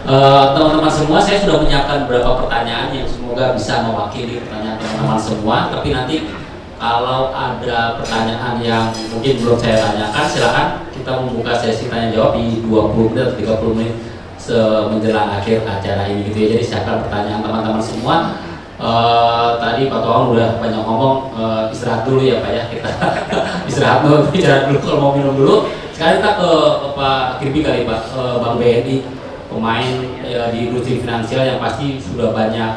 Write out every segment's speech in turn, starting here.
Teman-teman semua, saya sudah menyiapkan beberapa pertanyaan yang semoga bisa mewakili pertanyaan teman-teman semua. Tapi nanti kalau ada pertanyaan yang mungkin belum saya tanyakan, silakan kita membuka sesi tanya jawab di 20 menit atau 30 menit menjelang akhir acara ini gitu ya. Jadi siapkan pertanyaan teman-teman semua. Tadi Pak Toang udah banyak ngomong, istirahat dulu ya Pak ya, kita istirahat dulu, bicara dulu kalau mau minum dulu. Sekarang kita ke Pak Kirby kali Pak, Bang BNI, pemain di industri finansial yang pasti sudah banyak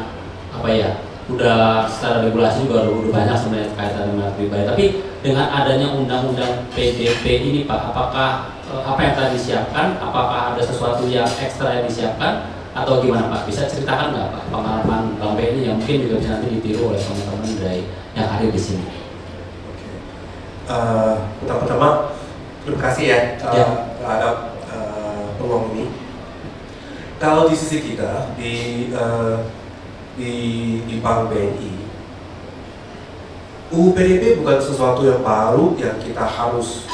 apa ya, udah secara regulasi juga udah banyak sebenarnya kaitan dengan pribadi. Tapi dengan adanya undang-undang PDP ini Pak, apakah apa yang telah disiapkan, apakah ada sesuatu yang ekstra yang disiapkan atau gimana Pak? Bisa ceritakan nggak Pak pengalaman Bang BNI yang mungkin juga bisa nanti ditiru oleh teman-teman dari yang hadir di sini? Pertama-tama terima kasih ya terhadap peluang ini. Kalau di sisi kita di Bank BNI, UU PDP bukan sesuatu yang baru yang kita harus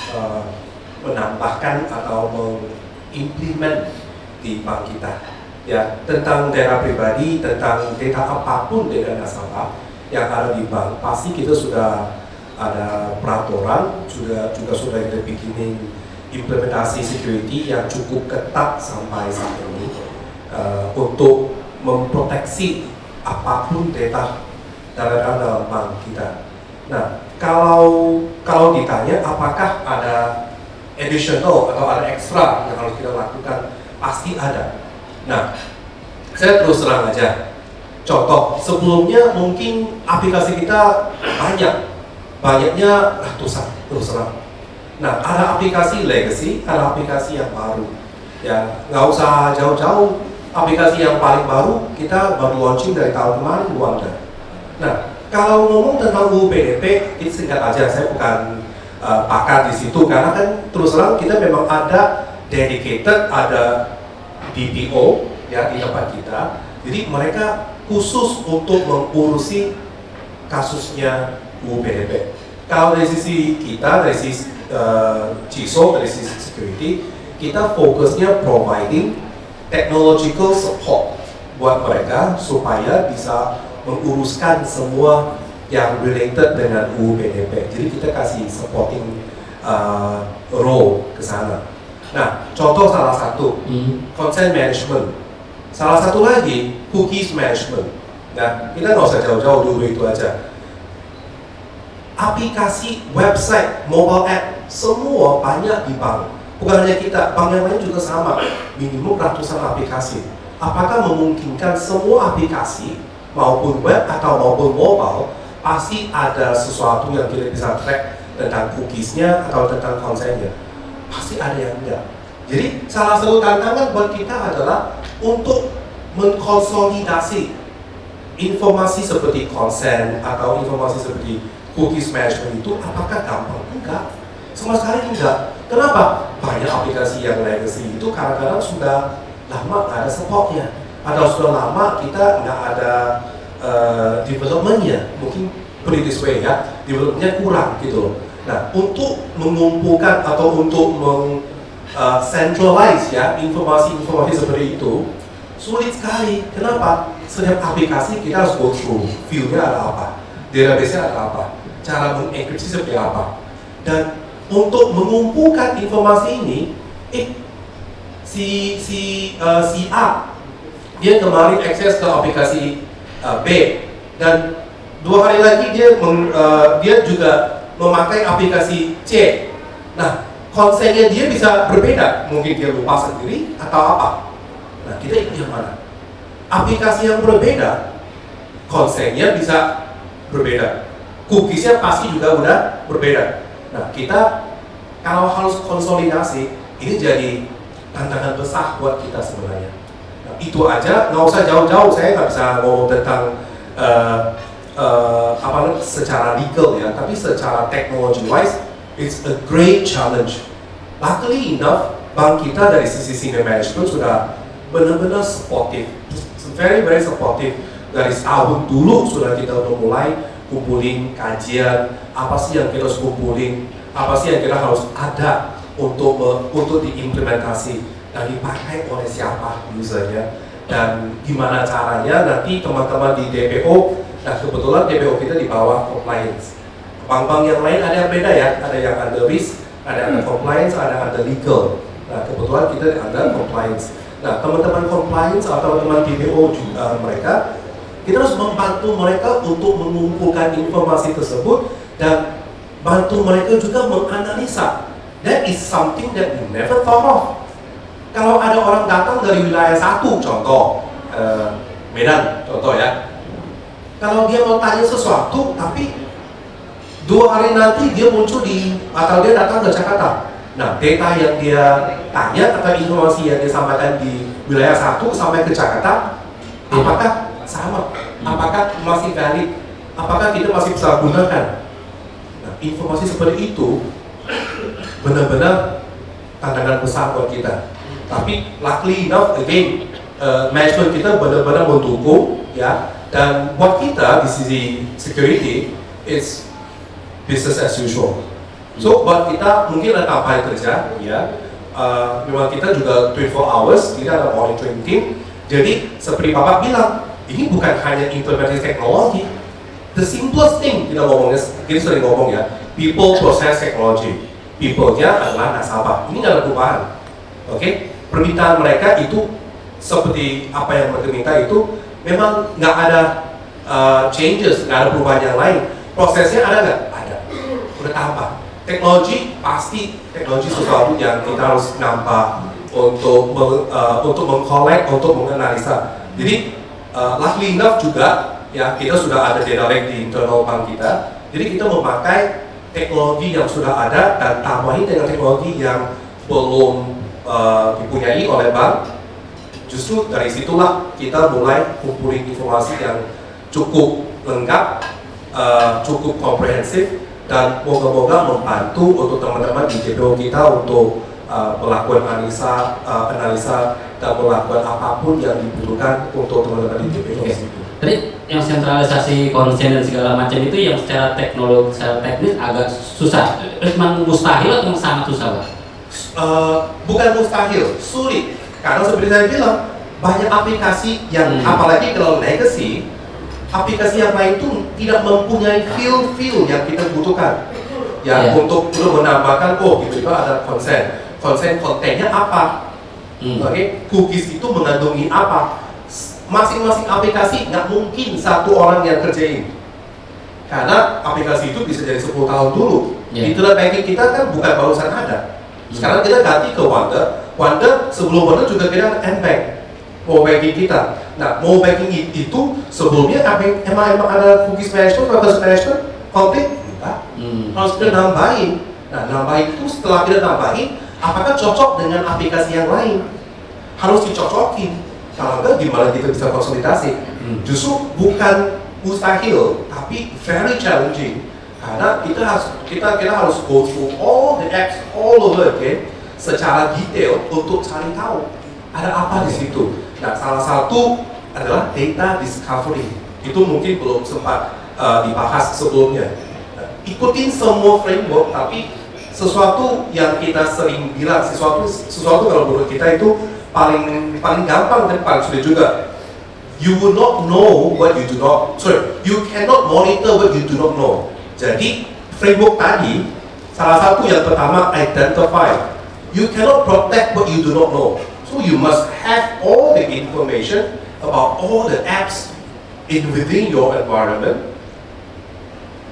menambahkan atau mengimplement di bank kita. Ya, tentang data pribadi, tentang data apapun dengan nasabah yang ada di bank, pasti kita sudah ada peraturan, juga sudah kita bikinin implementasi security yang cukup ketat sampai saat ini untuk memproteksi apapun data dalam bank kita. Nah, kalau ditanya apakah ada additional atau ada extra yang harus kita lakukan, pasti ada. Nah, saya terus terang aja. Contoh, sebelumnya mungkin aplikasi kita banyaknya ratusan, terus terang. Nah, ada aplikasi legacy, ada aplikasi yang baru. Ya, nggak usah jauh-jauh. Aplikasi yang paling baru kita baru launching dari tahun kemarin, Wanda. Nah, kalau ngomong tentang UU PDP, itu singkat aja. Saya bukan pakar di situ karena kan terus terang kita memang ada dedicated, ada DPO ya di tempat kita. Jadi mereka khusus untuk mengurusi kasusnya UU PDP. Kalau dari sisi kita, dari sisi CISO, dari sisi security, kita fokusnya providing technological support buat mereka supaya bisa menguruskan semua yang related dengan UU PDP. Jadi kita kasih supporting role ke sana. Nah, contoh salah satu, consent management. Salah satu lagi, cookies management. Nah, kita nggak usah jauh-jauh dulu itu aja. Aplikasi, website, mobile app, semua banyak di bank. Bukan hanya kita, bank yang lain juga sama. Minimum ratusan aplikasi. Apakah memungkinkan semua aplikasi, maupun web atau maupun mobile, pasti ada sesuatu yang kita bisa track tentang cookiesnya atau tentang konsennya? Pasti ada yang enggak. Jadi salah satu tantangan buat kita adalah untuk mengkonsolidasi informasi seperti konsen atau informasi seperti cookies management itu apakah gampang? Enggak, sama sekali enggak. Kenapa? Banyak aplikasi yang legacy itu kadang-kadang sudah lama nggak ada supportnya, atau sudah lama kita nggak ada developmentnya, mungkin put it this way ya, developmentnya kurang gitu. Nah, untuk mengumpulkan atau untuk centralize ya informasi-informasi seperti itu sulit sekali. Kenapa? Setiap aplikasi kita harus go through, view-nya ada apa, database-nya ada apa, cara mengenkripsi seperti apa. Dan untuk mengumpulkan informasi ini, si A dia kemarin akses ke aplikasi B, dan 2 hari lagi dia juga memakai aplikasi C. Nah, konsennya dia bisa berbeda, mungkin dia lupa sendiri atau apa. Nah, kita ikut yang mana? Aplikasi yang berbeda, konsennya bisa berbeda, cookiesnya pasti juga udah berbeda. Nah, kita kalau harus konsolidasi, ini jadi tantangan besar buat kita sebenarnya. Nah, itu aja, nggak usah jauh-jauh, saya nggak bisa ngomong tentang secara legal ya, tapi secara technology wise, it's a great challenge. Luckily enough, bank kita dari sisi senior management sudah benar-benar supportive, very very supportive. Dari tahun dulu sudah kita udah mulai kumpulin kajian, apa sih yang kita harus kumpulin, apa sih yang kita harus ada untuk diimplementasi dan dipakai oleh siapa usernya dan gimana caranya nanti teman-teman di DPO. Nah kebetulan DPO kita di bawah compliance. Bank-bank yang lain ada yang beda ya, ada yang under risk, ada yang under compliance, ada yang under legal. Nah kebetulan kita under compliance. Nah teman-teman compliance atau teman DPO juga mereka, kita harus membantu mereka untuk mengumpulkan informasi tersebut dan bantu mereka juga menganalisa. That is something that we never thought of. Kalau ada orang datang dari wilayah satu, contoh Medan, contoh ya. Kalau dia mau tanya sesuatu, tapi 2 hari nanti dia muncul atau dia datang ke Jakarta. Nah, data yang dia tanya atau informasi yang dia sampaikan di wilayah satu sampai ke Jakarta, apakah sama? Apakah masih valid? Apakah kita masih bisa gunakan? Nah, informasi seperti itu benar-benar tantangan besar buat kita. Tapi luckily enough, again, management kita benar-benar mendukung, ya. Dan buat kita di sisi security, it's business as usual. So buat kita mungkin ada tambahan kerja, ya. Memang kita juga 24 hours, kita ada monitoring team. Jadi seperti Bapak bilang, ini bukan hanya implementasi teknologi. The simplest thing kita ngomongnya, kita sering ngomong ya, people process technology. People-nya adalah nasabah. Ini nggak ada perubahan. Oke? Permintaan mereka itu seperti apa yang mereka minta itu memang nggak ada changes, nggak ada perubahan yang lain. Prosesnya ada nggak? Ada. Udah tambah. Teknologi pasti teknologi sesuatu yang kita harus nambah untuk mengkolek, untuk menganalisa. Jadi luckily enough juga ya kita sudah ada data lake di internal bank kita. Jadi kita memakai teknologi yang sudah ada dan tambahin dengan teknologi yang belum dipunyai oleh bank. Justru dari situlah kita mulai kumpulin informasi yang cukup lengkap, cukup komprehensif, dan moga-moga membantu untuk teman-teman di JPO kita untuk melakukan analisa dan melakukan apapun yang dibutuhkan untuk teman-teman di JPO. Tadi yang sentralisasi konsen dan segala macam itu yang secara teknologi, secara teknis agak susah. Memang mustahil atau sangat susah, Pak? Bukan mustahil, sulit. Karena seperti saya bilang, banyak aplikasi yang apalagi kalau legacy, aplikasi yang lain itu tidak mempunyai feel yang kita butuhkan. Ya, untuk menambahkan, oh gitu ada konsen kontennya apa? Oke, cookies itu mengandungi apa? Masing-masing aplikasi nggak mungkin satu orang yang kerjain. Karena aplikasi itu bisa jadi 10 tahun dulu. Internet banking kita kan bukan barusan ada. Sekarang kita ganti ke Wonder, sebelum Wonder juga kita ada Nbank, mobile banking kita. Nah, mobile banking itu sebelumnya emang ada cookies management, privacy management, konflik? Enggak. Harus kita nambahin. Nah, nambahin itu setelah kita nambahin, apakah cocok dengan aplikasi yang lain? Harus dicocokin. Kalau enggak, gimana kita bisa konsolidasi? Justru bukan mustahil, tapi very challenging. Karena kita harus go through all the apps all over again secara detail untuk cari tahu ada apa di situ. Nah, salah satu adalah data discovery. Itu mungkin belum sempat dibahas sebelumnya. Nah, ikutin semua framework, tapi sesuatu yang kita sering bilang, sesuatu kalau menurut kita itu paling gampang dan paling sulit juga. You will not know what you do not. You cannot monitor what you do not know. Jadi framework tadi, salah satu yang pertama identify. You cannot protect what you do not know. So you must have all the information about all the apps within your environment.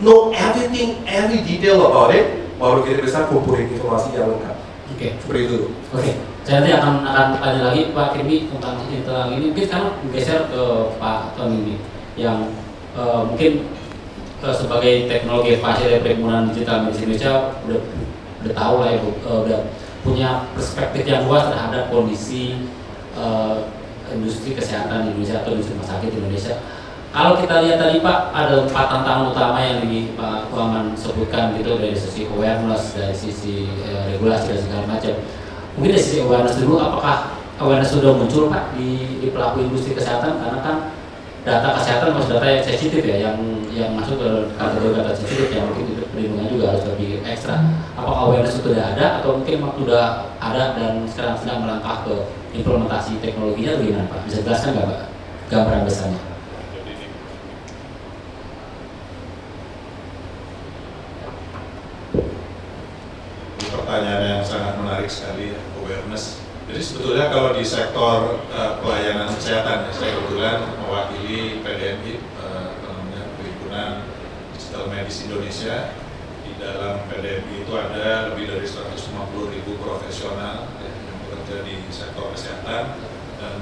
Know everything, every detail about it, baru kita bisa kumpulin informasi yang lengkap. Oke. Seperti itu. Oke. Saya nanti akan tanya lagi Pak Kirby tentang ini. Mungkin sekarang geser ke Pak Tony yang mungkin sebagai teknologi advisor dari perhimpunan digital medicine Indonesia udah tahu lah ya, udah punya perspektif yang luas terhadap kondisi industri kesehatan di Indonesia atau industri rumah sakit di Indonesia. Kalau kita lihat tadi Pak, ada 4 tantangan utama yang Pak Kuaman sebutkan gitu, dari sisi awareness, dari sisi regulasi dan segala macam. Mungkin dari sisi awareness dulu, apakah awareness sudah muncul Pak di pelaku industri kesehatan? Karena kan data kesehatan masuk data yang sensitif ya, yang masuk ke kategori data sensitif yang mungkin perlindungan juga harus lebih ekstra. Apakah awareness itu sudah ada atau mungkin sudah ada dan sekarang sedang melangkah ke implementasi teknologinya bagaimana Pak? Bisa jelaskan nggak Pak gambaran besarnya? Pertanyaan yang sangat menarik sekali ya, awareness. Jadi sebetulnya kalau di sektor pelayanan kesehatan, saya kebetulan mewakili PDMI, Perhimpunan Digital Medis Indonesia. Di dalam PDMI itu ada lebih dari 150.000 profesional yang bekerja di sektor kesehatan dan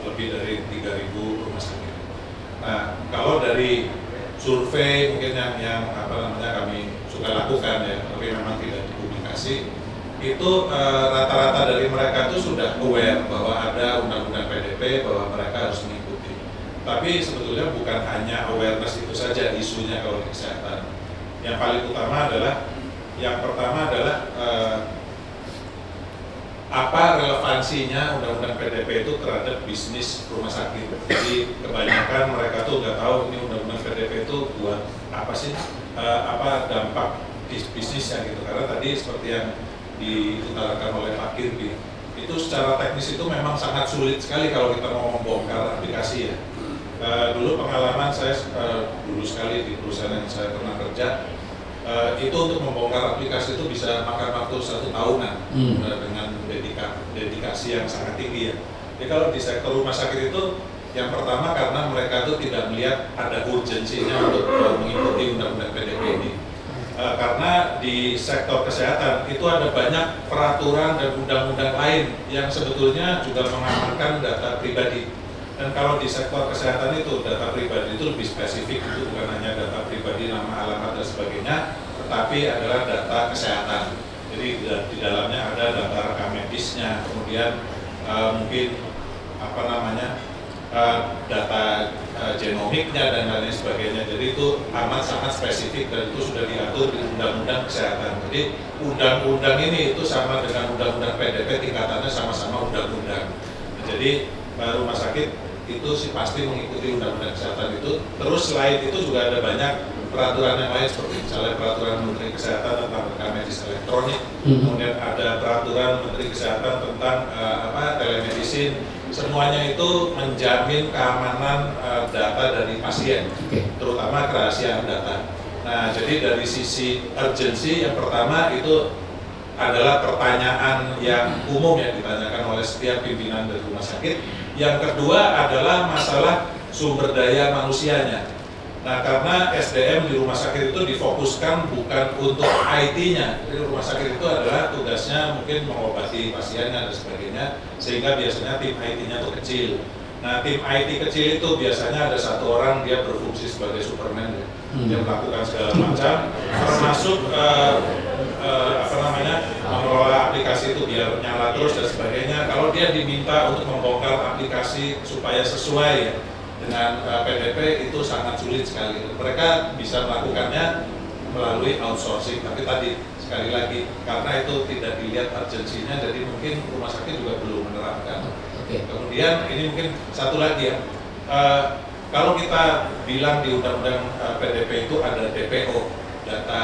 lebih dari 3.000 rumah sakit. Nah, kalau dari survei mungkin yang kami suka lakukan ya, tapi memang tidak dipublikasi. Itu rata-rata dari mereka itu sudah aware bahwa ada undang-undang PDP, bahwa mereka harus mengikuti. Tapi sebetulnya bukan hanya awareness itu saja isunya kalau di kesehatan. Yang paling utama adalah, yang pertama adalah apa relevansinya undang-undang PDP itu terhadap bisnis rumah sakit. Jadi kebanyakan mereka tuh nggak tahu ini undang-undang PDP itu buat apa sih, apa dampak bisnisnya gitu. Karena tadi seperti yang diutarakan oleh Pak Kirby, itu secara teknis itu memang sangat sulit sekali kalau kita mau membongkar aplikasi ya. Dulu pengalaman saya dulu sekali di perusahaan yang saya pernah kerja, itu untuk membongkar aplikasi itu bisa makan waktu 1 tahunan dengan dedikasi yang sangat tinggi ya. Jadi kalau di sektor rumah sakit itu, yang pertama karena mereka itu tidak melihat ada urgensinya untuk mengikuti undang-undang PDP ini. Karena di sektor kesehatan itu ada banyak peraturan dan undang-undang lain yang sebetulnya juga mengamankan data pribadi. Dan kalau di sektor kesehatan itu data pribadi itu lebih spesifik, itu bukan hanya data pribadi, nama, alamat dan sebagainya, tetapi adalah data kesehatan. Jadi di dalamnya ada data rekam medisnya, kemudian mungkin data genomiknya dan lain sebagainya. Jadi itu amat sangat spesifik dan itu sudah diatur di undang-undang kesehatan. Jadi undang-undang ini itu sama dengan undang-undang PDP, tingkatannya sama-sama undang-undang. Jadi rumah sakit itu sih pasti mengikuti undang-undang kesehatan itu. Terus selain itu juga ada banyak peraturan yang lain seperti misalnya peraturan Menteri Kesehatan tentang rekam medis elektronik, kemudian ada peraturan Menteri Kesehatan tentang telemedicine. Semuanya itu menjamin keamanan data dari pasien, terutama kerahasiaan data. Nah, jadi dari sisi urgency, yang pertama itu adalah pertanyaan yang umum yang ditanyakan oleh setiap pimpinan dari rumah sakit. Yang kedua adalah masalah sumber daya manusianya. Nah, karena SDM di rumah sakit itu difokuskan bukan untuk IT-nya. Jadi rumah sakit itu adalah tugasnya mungkin mengobati pasiennya dan sebagainya, sehingga biasanya tim IT-nya itu kecil. Nah, tim IT kecil itu biasanya ada 1 orang, dia berfungsi sebagai Superman ya. Dia melakukan segala macam, termasuk mengelola aplikasi itu biar nyala terus dan sebagainya. Kalau dia diminta untuk membongkar aplikasi supaya sesuai ya dengan PDP, itu sangat sulit sekali. Mereka bisa melakukannya melalui outsourcing, tapi tadi sekali lagi karena itu tidak dilihat urgensinya, jadi mungkin rumah sakit juga belum menerapkan. Kemudian ini mungkin satu lagi ya, kalau kita bilang di undang-undang PDP itu ada DPO, data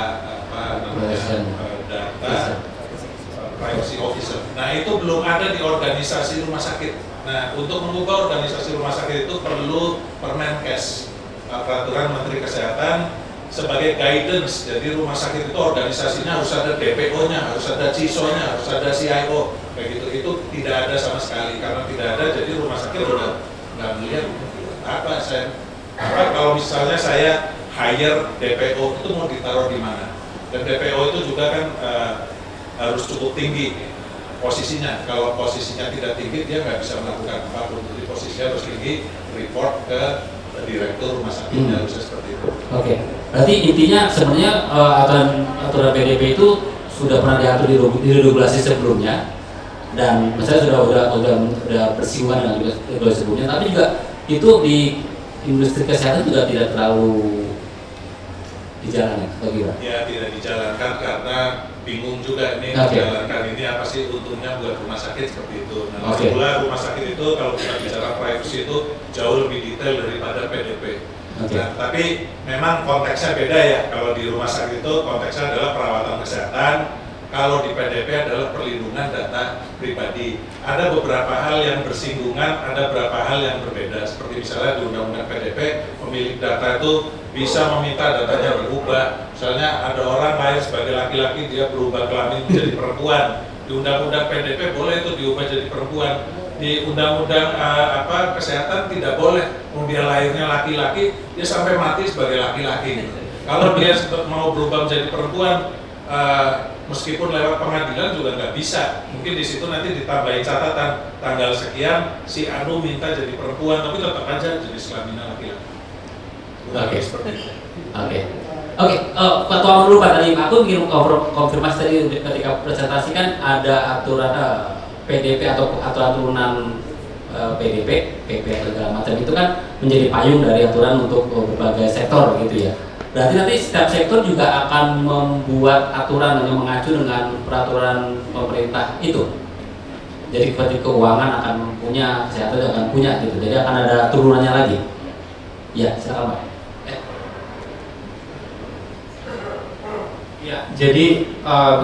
privacy officer. Nah, itu belum ada di organisasi rumah sakit. Nah, untuk mengubah organisasi rumah sakit itu perlu Permenkes, peraturan Menteri Kesehatan sebagai guidance. Jadi rumah sakit itu organisasinya harus ada DPO-nya, harus ada CISO-nya, harus ada CIO, kayak gitu. Itu tidak ada sama sekali. Karena tidak ada, jadi rumah sakit udah nggak melihat kalau misalnya saya hire DPO itu mau ditaruh di mana? Dan DPO itu juga kan harus cukup tinggi posisinya. Kalau posisinya tidak tinggi, dia nggak bisa melakukan apapun. Jadi posisinya harus tinggi, report ke direktur rumah sakitnya, harusnya seperti itu. Berarti intinya sebenarnya aturan PDP itu sudah pernah diatur di regulasi sebelumnya, dan misalnya sudah bersinggungan dengan regulasi sebelumnya, tapi juga itu di industri kesehatan juga tidak terlalu dijalankan, bagaimana? Ya, tidak dijalankan karena bingung juga ini menjalankan ini apa sih untungnya buat rumah sakit seperti itu. Nah, pula rumah sakit itu kalau kita bicara privacy itu jauh lebih detail daripada PDP. Nah, tapi memang konteksnya beda ya. Kalau di rumah sakit itu konteksnya adalah perawatan kesehatan. Kalau di PDP adalah perlindungan data pribadi. Ada beberapa hal yang bersinggungan, ada beberapa hal yang berbeda. Seperti misalnya di Undang-Undang PDP, pemilik data itu bisa meminta datanya berubah. Misalnya ada orang lahir sebagai laki-laki, dia berubah kelamin menjadi perempuan. Di Undang-Undang PDP boleh itu diubah jadi perempuan. Di Undang-Undang Kesehatan tidak boleh. Dia lahirnya laki-laki, dia sampai mati sebagai laki-laki. Kalau dia mau berubah menjadi perempuan, meskipun lewat pengadilan juga nggak bisa. Mungkin di situ nanti ditambahin catatan tanggal sekian si Anu minta jadi perempuan, tapi tetap aja jadi kelaminnya laki-laki. Oke, seperti itu. Oke. Pak Tuan dulu Pak, tadi aku ingin konfirmasi tadi ketika presentasi kan ada aturan PDP atau aturan turunan PDP, PP atau segala macam itu kan menjadi payung dari aturan untuk berbagai sektor gitu ya. Berarti nanti setiap sektor juga akan membuat aturan yang mengacu dengan peraturan pemerintah itu. Jadi seperti keuangan akan punya, kesehatan akan punya gitu. Jadi akan ada turunannya lagi. Ya, silakan Pak. Ya, jadi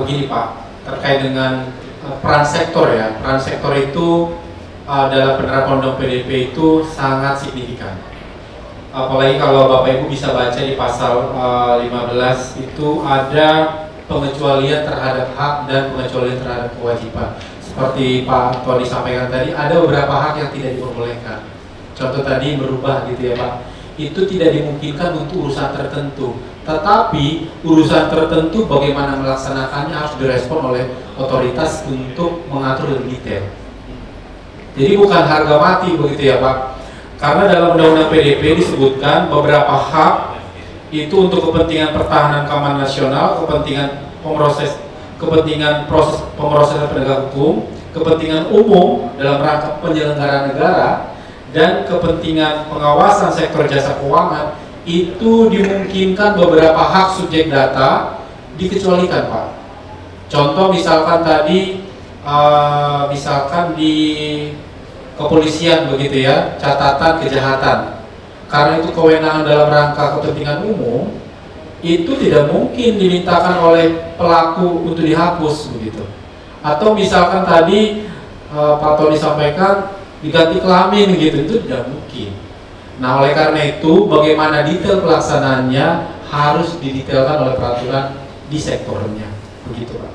begini Pak, terkait dengan peran sektor ya. Peran sektor itu dalam penerapan undang PDP itu sangat signifikan. Apalagi kalau Bapak Ibu bisa baca di pasal 15 itu ada pengecualian terhadap hak dan pengecualian terhadap kewajiban. Seperti Pak Tuan disampaikan tadi, ada beberapa hak yang tidak diperbolehkan. Contoh tadi merubah gitu ya Pak, itu tidak dimungkinkan untuk urusan tertentu. Tetapi urusan tertentu bagaimana melaksanakannya harus direspon oleh otoritas untuk mengatur lebih detail. Jadi bukan harga mati begitu ya Pak. Karena dalam Undang-Undang PDP disebutkan beberapa hak itu untuk kepentingan pertahanan keamanan nasional, kepentingan proses pemrosesan penegak hukum, kepentingan umum dalam rangka penyelenggaraan negara, dan kepentingan pengawasan sektor jasa keuangan itu dimungkinkan beberapa hak subjek data dikecualikan Pak. Contoh misalkan tadi, misalkan di kepolisian begitu ya, catatan kejahatan, karena itu kewenangan dalam rangka kepentingan umum, itu tidak mungkin dimintakan oleh pelaku untuk dihapus begitu. Atau misalkan tadi Pak Tony sampaikan diganti kelamin gitu, itu tidak mungkin. Nah oleh karena itu bagaimana detail pelaksanaannya harus didetailkan oleh peraturan di sektornya begitu Pak.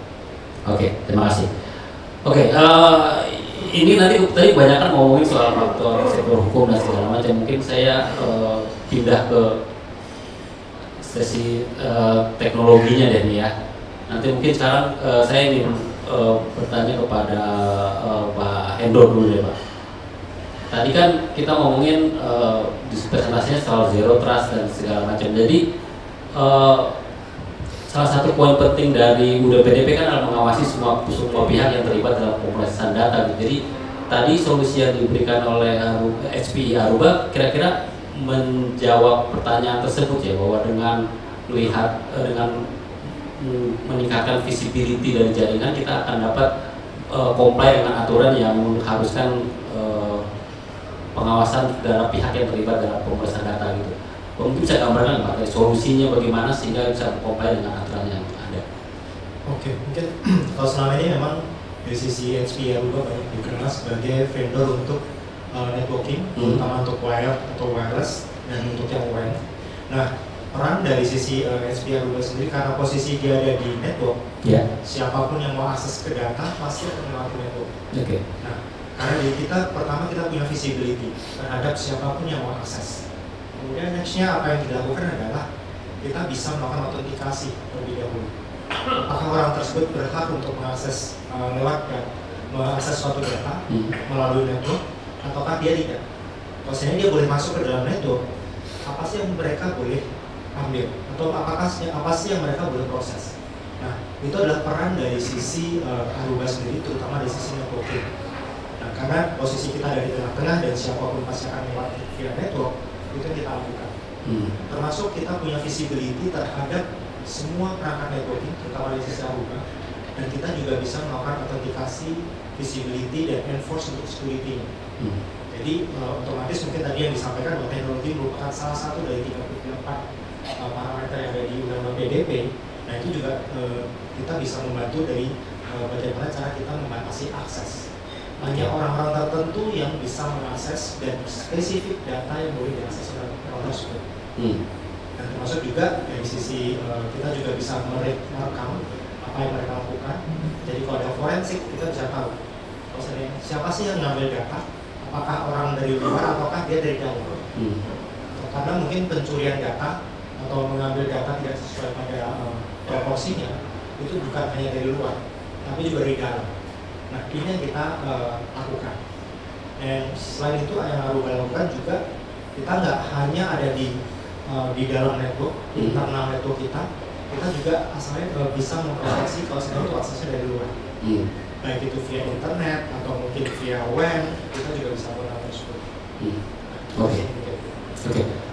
Oke, terima kasih. Oke, ini nanti tadi banyak kan ngomongin soal faktor sektor hukum dan segala macam. Mungkin saya pindah ke sesi teknologinya deh nih ya. Nanti mungkin sekarang saya ingin bertanya kepada Pak Hendro dulu deh Pak. Tadi kan kita ngomongin di presentasinya soal zero trust dan segala macam. Jadi salah satu poin penting dari UUD PDP kan adalah mengawasi semua pihak yang terlibat dalam pemrosesan data. Jadi tadi solusi yang diberikan oleh HPI Aruba kira-kira menjawab pertanyaan tersebut ya, bahwa dengan melihat dengan meningkatkan visibility dari jaringan kita akan dapat comply dengan aturan yang mengharuskan pengawasan dari pihak yang terlibat dalam pemrosesan data gitu. Mungkin bisa gambarkan Pak, solusinya bagaimana sehingga bisa comply dengan aturan yang ada. Oke, mungkin kalau selama ini memang dari sisi HPI Aruba banyak dikenal sebagai vendor untuk networking, terutama untuk wire atau wireless dan untuk yang WAN. Nah, peran dari sisi HPI Aruba sendiri karena posisi dia ada di network, siapapun yang mau akses ke data pasti akan melewati network. Nah, karena di kita pertama kita punya visibility terhadap siapapun yang mau akses. Kemudian nextnya apa yang dilakukan adalah kita bisa melakukan autentikasi terlebih dahulu. Apakah orang tersebut berhak untuk mengakses mengakses suatu data melalui network, ataukah dia tidak? Maksudnya dia boleh masuk ke dalam network, apa sih yang mereka boleh ambil, atau apa sih yang mereka boleh proses? Nah, itu adalah peran dari sisi Aruba sendiri, terutama dari sisi networking. Nah, karena posisi kita ada di tengah-tengah dan siapapun pasti akan lewat via network, itu yang kita lakukan. Termasuk kita punya visibility terhadap semua perangkat networking, terutama dari sisi Aruba, dan kita juga bisa melakukan autentikasi, visibility, dan enforce untuk security. Jadi otomatis mungkin tadi yang disampaikan bahwa teknologi merupakan salah satu dari 34 parameter yang ada di Undang-Undang PDP. Nah itu juga kita bisa membantu dari bagaimana cara kita membatasi akses. Hanya orang-orang tertentu yang bisa mengakses dan spesifik data yang boleh diakses oleh orang tersebut. Dan termasuk juga dari sisi kita juga bisa merekam apa yang mereka lakukan. Jadi kalau ada forensik kita bisa tahu siapa sih yang ngambil data, apakah orang dari luar ataukah dia dari dalam. Karena mungkin pencurian data atau mengambil data tidak sesuai pada proporsinya itu bukan hanya dari luar, tapi juga dari dalam. Nah ini yang kita lakukan. Dan selain itu yang Aruba lakukan juga kita nggak hanya ada di dalam network, internal network kita juga asalnya bisa memproteksi kalau sedang itu aksesnya dari luar. Baik itu via internet atau mungkin via WAN, kita juga bisa melakukan tersebut. Oke.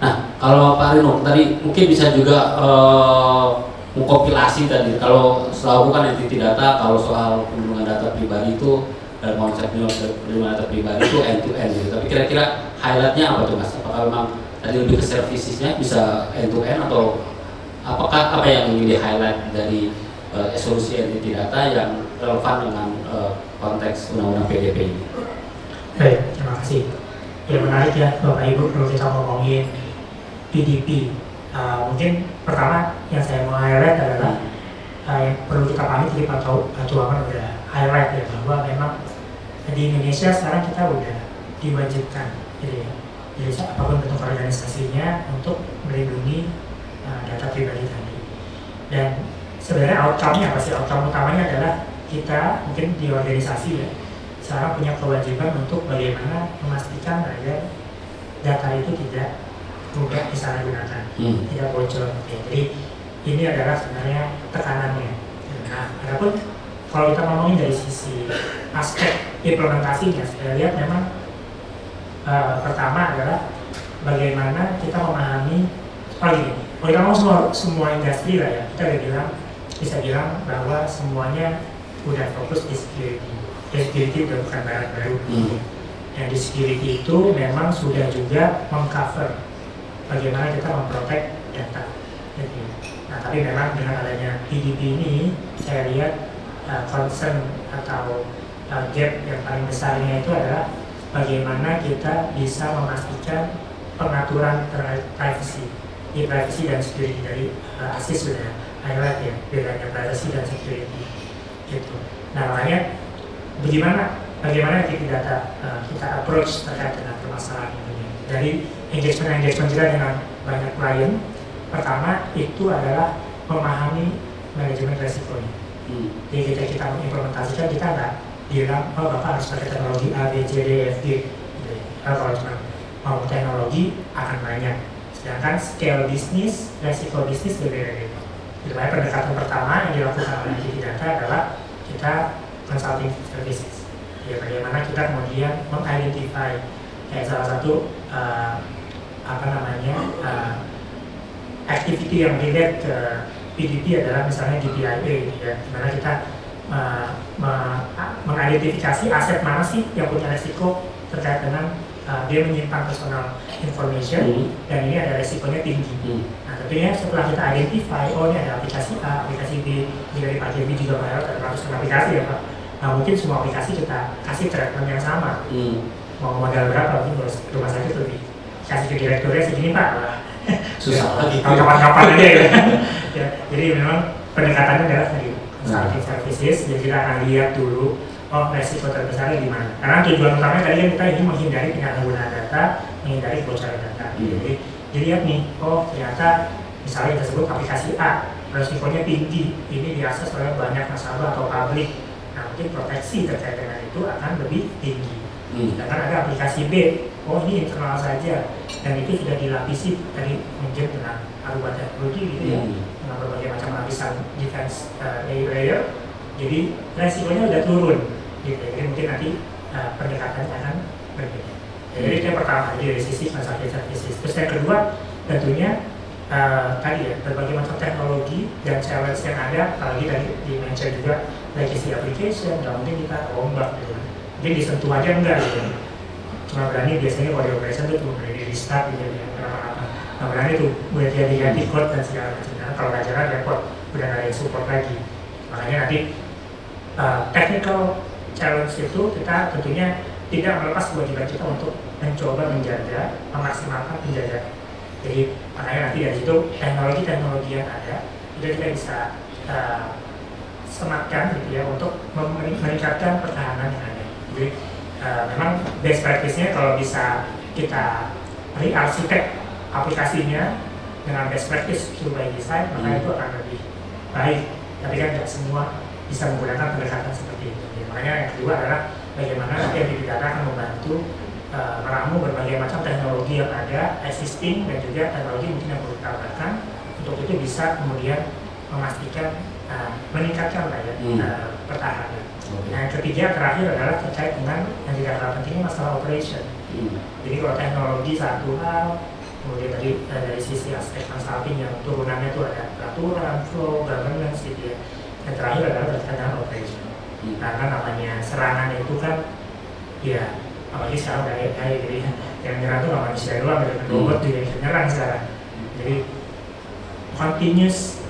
Nah, kalau Pak Rino tadi mungkin bisa juga mengkompilasi tadi. Kalau selalu kan entity data, kalau soal perlindungan data pribadi itu dalam konsep perlindungan data pribadi itu end to end gitu. Tapi kira-kira highlightnya apa tuh Mas? Apakah memang tadi lebih ke servicesnya bisa end to end atau apakah apa yang ingin di highlight dari solusi entity data yang relevan dengan konteks undang-undang PDP ini? Baik, terima kasih. Ya menarik ya Bapak Ibu kalau kita ngomongin PDP. Mungkin pertama yang saya mau highlight adalah yang perlu kita pahami tadi Pak Tuaman udah highlight ya bahwa memang di Indonesia sekarang kita udah diwajibkan gitu ya. Jadi apapun bentuk organisasinya untuk melindungi data pribadi tadi. Dan sebenarnya outcome-nya apa sih? Outcome utamanya adalah kita mungkin di organisasi ya sekarang punya kewajiban untuk bagaimana memastikan agar data itu tidak mudah disalahgunakan, tidak bocor. Jadi ini adalah sebenarnya tekanannya. Nah, adapun kalau kita ngomongin dari sisi aspek implementasinya, saya lihat memang pertama adalah bagaimana kita memahami kalau kita ngomong semua industri lah ya, kita bisa bilang bahwa semuanya udah fokus di security. Security udah bukan barang baru. Dan di security itu memang sudah juga mengcover bagaimana kita memprotek data. Nah, tapi memang dengan adanya PDP ini, saya lihat concern atau gap yang paling besarnya itu adalah bagaimana kita bisa memastikan pengaturan terhadap privacy dan security dari ASIS sudah highlight ya bedanya privacy dan security gitu. Nah makanya bagaimana data kita approach terkait dengan permasalahan ini dari engagement kita dengan banyak klien. Pertama itu adalah memahami manajemen resikonya. Jadi kita mengimplementasikan, kita nggak bilang oh Bapak harus pakai teknologi A, B, C, D, F, G gitu. Kalau cuma mau teknologi akan banyak, sedangkan scale bisnis, resiko bisnis berbeda-beda. Jadi pendekatan pertama yang dilakukan oleh entity data adalah kita consulting services. Ya, bagaimana kita kemudian mengidentify kayak salah satu activity yang relate ke PDP adalah misalnya DPIA, ya, dimana kita mengidentifikasi aset mana sih yang punya resiko terkait dengan dia menyimpan personal information dan ini ada resikonya tinggi. Nah tentunya setelah kita identify, oh ini ada aplikasi A, aplikasi B, dari Pak Jimmy juga banyak ada ratusan aplikasi ya Pak. Nah mungkin semua aplikasi kita kasih treatment yang sama. Mau modal berapa mungkin rumah sakit lebih kasih ke direkturnya segini Pak. Susah lagi. Kapan-kapan aja ya. Ya. Jadi memang pendekatannya adalah tadi consulting services. Jadi kita akan lihat dulu oh resiko terbesarnya di mana. Karena tujuan utamanya tadi kan kita ingin menghindari penyalahgunaan data, menghindari kebocoran data. Jadi lihat nih, oh ternyata misalnya kita sebut aplikasi A, resikonya tinggi, ini diakses oleh banyak nasabah atau publik. Nah mungkin proteksi terkait dengan itu akan lebih tinggi. Sedangkan ada aplikasi B, oh ini internal saja, dan itu sudah dilapisi tadi mungkin dengan Aruba teknologi gitu ya, dengan berbagai macam lapisan defense layer. Jadi resikonya udah turun, gitu. Jadi mungkin nanti pendekatannya akan berbeda. Jadi itu yang pertama dari sisi consulting services. Terus yang kedua tentunya tadi ya berbagai macam teknologi dan challenge yang ada, apalagi tadi di-mention juga legacy application, nggak mungkin kita rombak gitu. Mungkin disentuh aja enggak gitu. Cuma berani biasanya kalau di operation tuh cuma berani di restart gitu ya. Nggak berani tuh buat dia diganti code dan segala macam. Nah, kalau nggak jalan repot, udah nggak ada yang support lagi. Makanya nanti technical challenge itu kita tentunya tidak melepas kewajiban kita untuk mencoba menjaga, memaksimalkan penjagaan. Jadi makanya nanti dari situ teknologi-teknologi yang ada itu kita bisa sematkan gitu ya untuk meningkatkan pertahanan yang ada. Jadi memang best practice-nya kalau bisa kita re-arsitek aplikasinya dengan best practice by design, maka itu akan lebih baik. Tapi kan tidak semua bisa menggunakan pendekatan seperti itu. Ya, makanya yang kedua adalah bagaimana nanti yang data akan membantu meramu berbagai macam teknologi yang ada, existing dan juga teknologi mungkin yang perlu ditambahkan untuk itu bisa kemudian memastikan meningkatkan lah ya pertahanan. Nah, yang ketiga terakhir adalah terkait dengan yang tidak kalah penting masalah operation. Jadi kalau teknologi satu hal, kemudian dari sisi aspek consulting yang turunannya itu ada peraturan, flow, governance gitu ya. Yang terakhir adalah terkait dengan operation. Karena namanya serangan itu kan ya apalagi sekarang udah AI, jadi yang nyerang itu nggak manusia doang, ada robot juga yang nyerang sekarang. Jadi continuous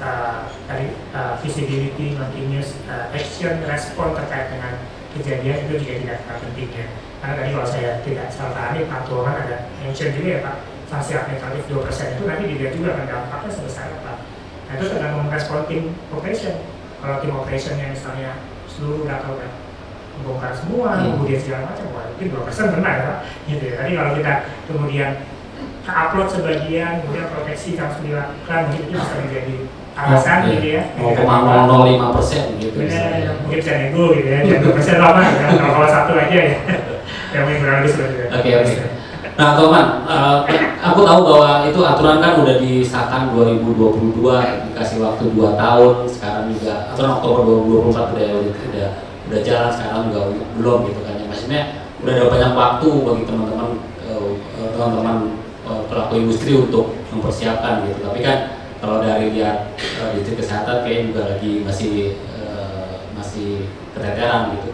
visibility, continuous action, respon terkait dengan kejadian itu juga tidak kalah pentingnya. Karena tadi kalau saya tidak salah paham, Pak Tuhan ada mention juga ya Pak, sanksi administratif 2% itu nanti dilihat juga kan dampaknya sebesar apa. Nah itu tergantung respon tim operation. Kalau tim operation yang misalnya seluruh data udah membongkar semua, kemudian segala macam, wah mungkin 2% benar ya Pak. Gitu ya. Tadi kalau kita kemudian upload sebagian, kemudian proteksi yang harus dilakukan, mungkin itu bisa menjadi alasan gitu ya. 0,005% gitu. Benar, mungkin bisa nego gitu ya, dan 2% lama kan, 0,1 aja ya. Yang mungkin kurang lebih seperti itu. Oke. Nah, Toman, aku tahu bahwa itu aturan kan udah disahkan 2022, dikasih waktu 2 tahun, sekarang juga aturan Oktober 2024 udah jalan, sekarang juga belum gitu kan. Maksudnya udah ada banyak waktu bagi teman-teman pelaku industri untuk mempersiapkan gitu. Tapi kan kalau dari lihat distrik kesehatan kayak juga lagi masih keteteran gitu.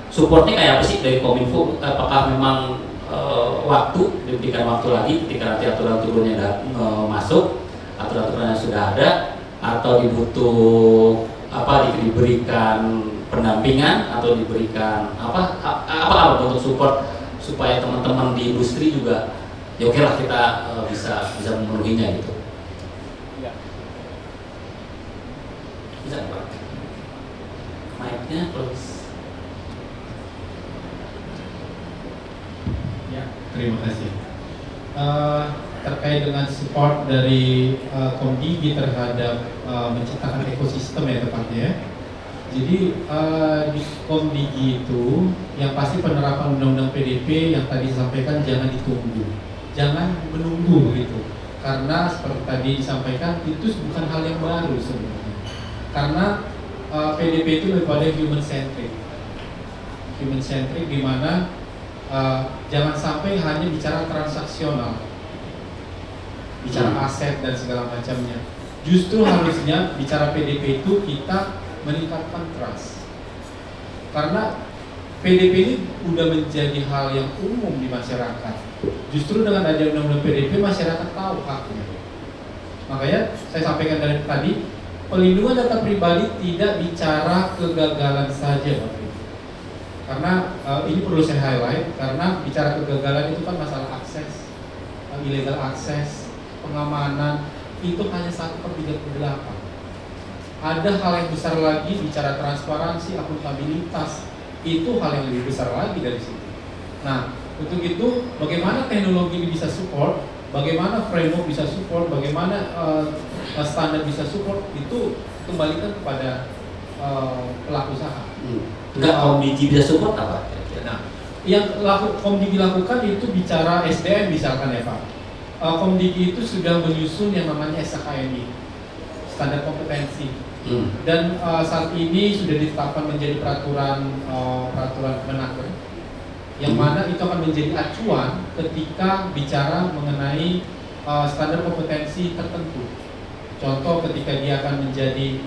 Supportnya kayak apa sih dari Kominfo? Apakah memang diberikan waktu lagi ketika nanti aturan turunnya masuk, aturan-aturan yang sudah ada, atau diberikan pendampingan atau diberikan apa untuk support supaya teman-teman di industri juga ya oke lah kita bisa memenuhinya gitu. Ya. Bisa Pak? Mic-nya terus. Ya, terima kasih. Terkait dengan support dari Komdigi terhadap menciptakan ekosistem ya tepatnya. Jadi di Komdigi itu yang pasti penerapan undang-undang PDP yang tadi disampaikan jangan ditunggu, jangan menunggu gitu. Karena seperti tadi disampaikan itu bukan hal yang baru sebenarnya. Karena PDP itu lebih pada human centric di mana jangan sampai hanya bicara transaksional, bicara aset dan segala macamnya. Justru harusnya bicara PDP itu kita meningkatkan trust. Karena PDP ini udah menjadi hal yang umum di masyarakat. Justru dengan adanya undang-undang PDP masyarakat tahu haknya. Makanya saya sampaikan dari tadi, pelindungan data pribadi tidak bicara kegagalan saja, Pak. Karena ini perlu saya highlight, karena bicara kegagalan itu kan masalah akses, illegal akses, pengamanan, itu hanya 1/38. Ada hal yang besar lagi, bicara transparansi, akuntabilitas, itu hal yang lebih besar lagi dari situ. Nah, untuk itu bagaimana teknologi ini bisa support, bagaimana framework bisa support, bagaimana standar bisa support, itu kembalikan kepada pelaku usaha. Enggak, Komdigi bisa support apa? Nah, yang Komdigi lakukan itu bicara SDM misalkan ya Pak. Komdigi itu sudah menyusun yang namanya SKKNI, standar kompetensi. Dan saat ini sudah ditetapkan menjadi peraturan Kemenaker, yang mana itu akan menjadi acuan ketika bicara mengenai standar kompetensi tertentu. Contoh ketika dia akan menjadi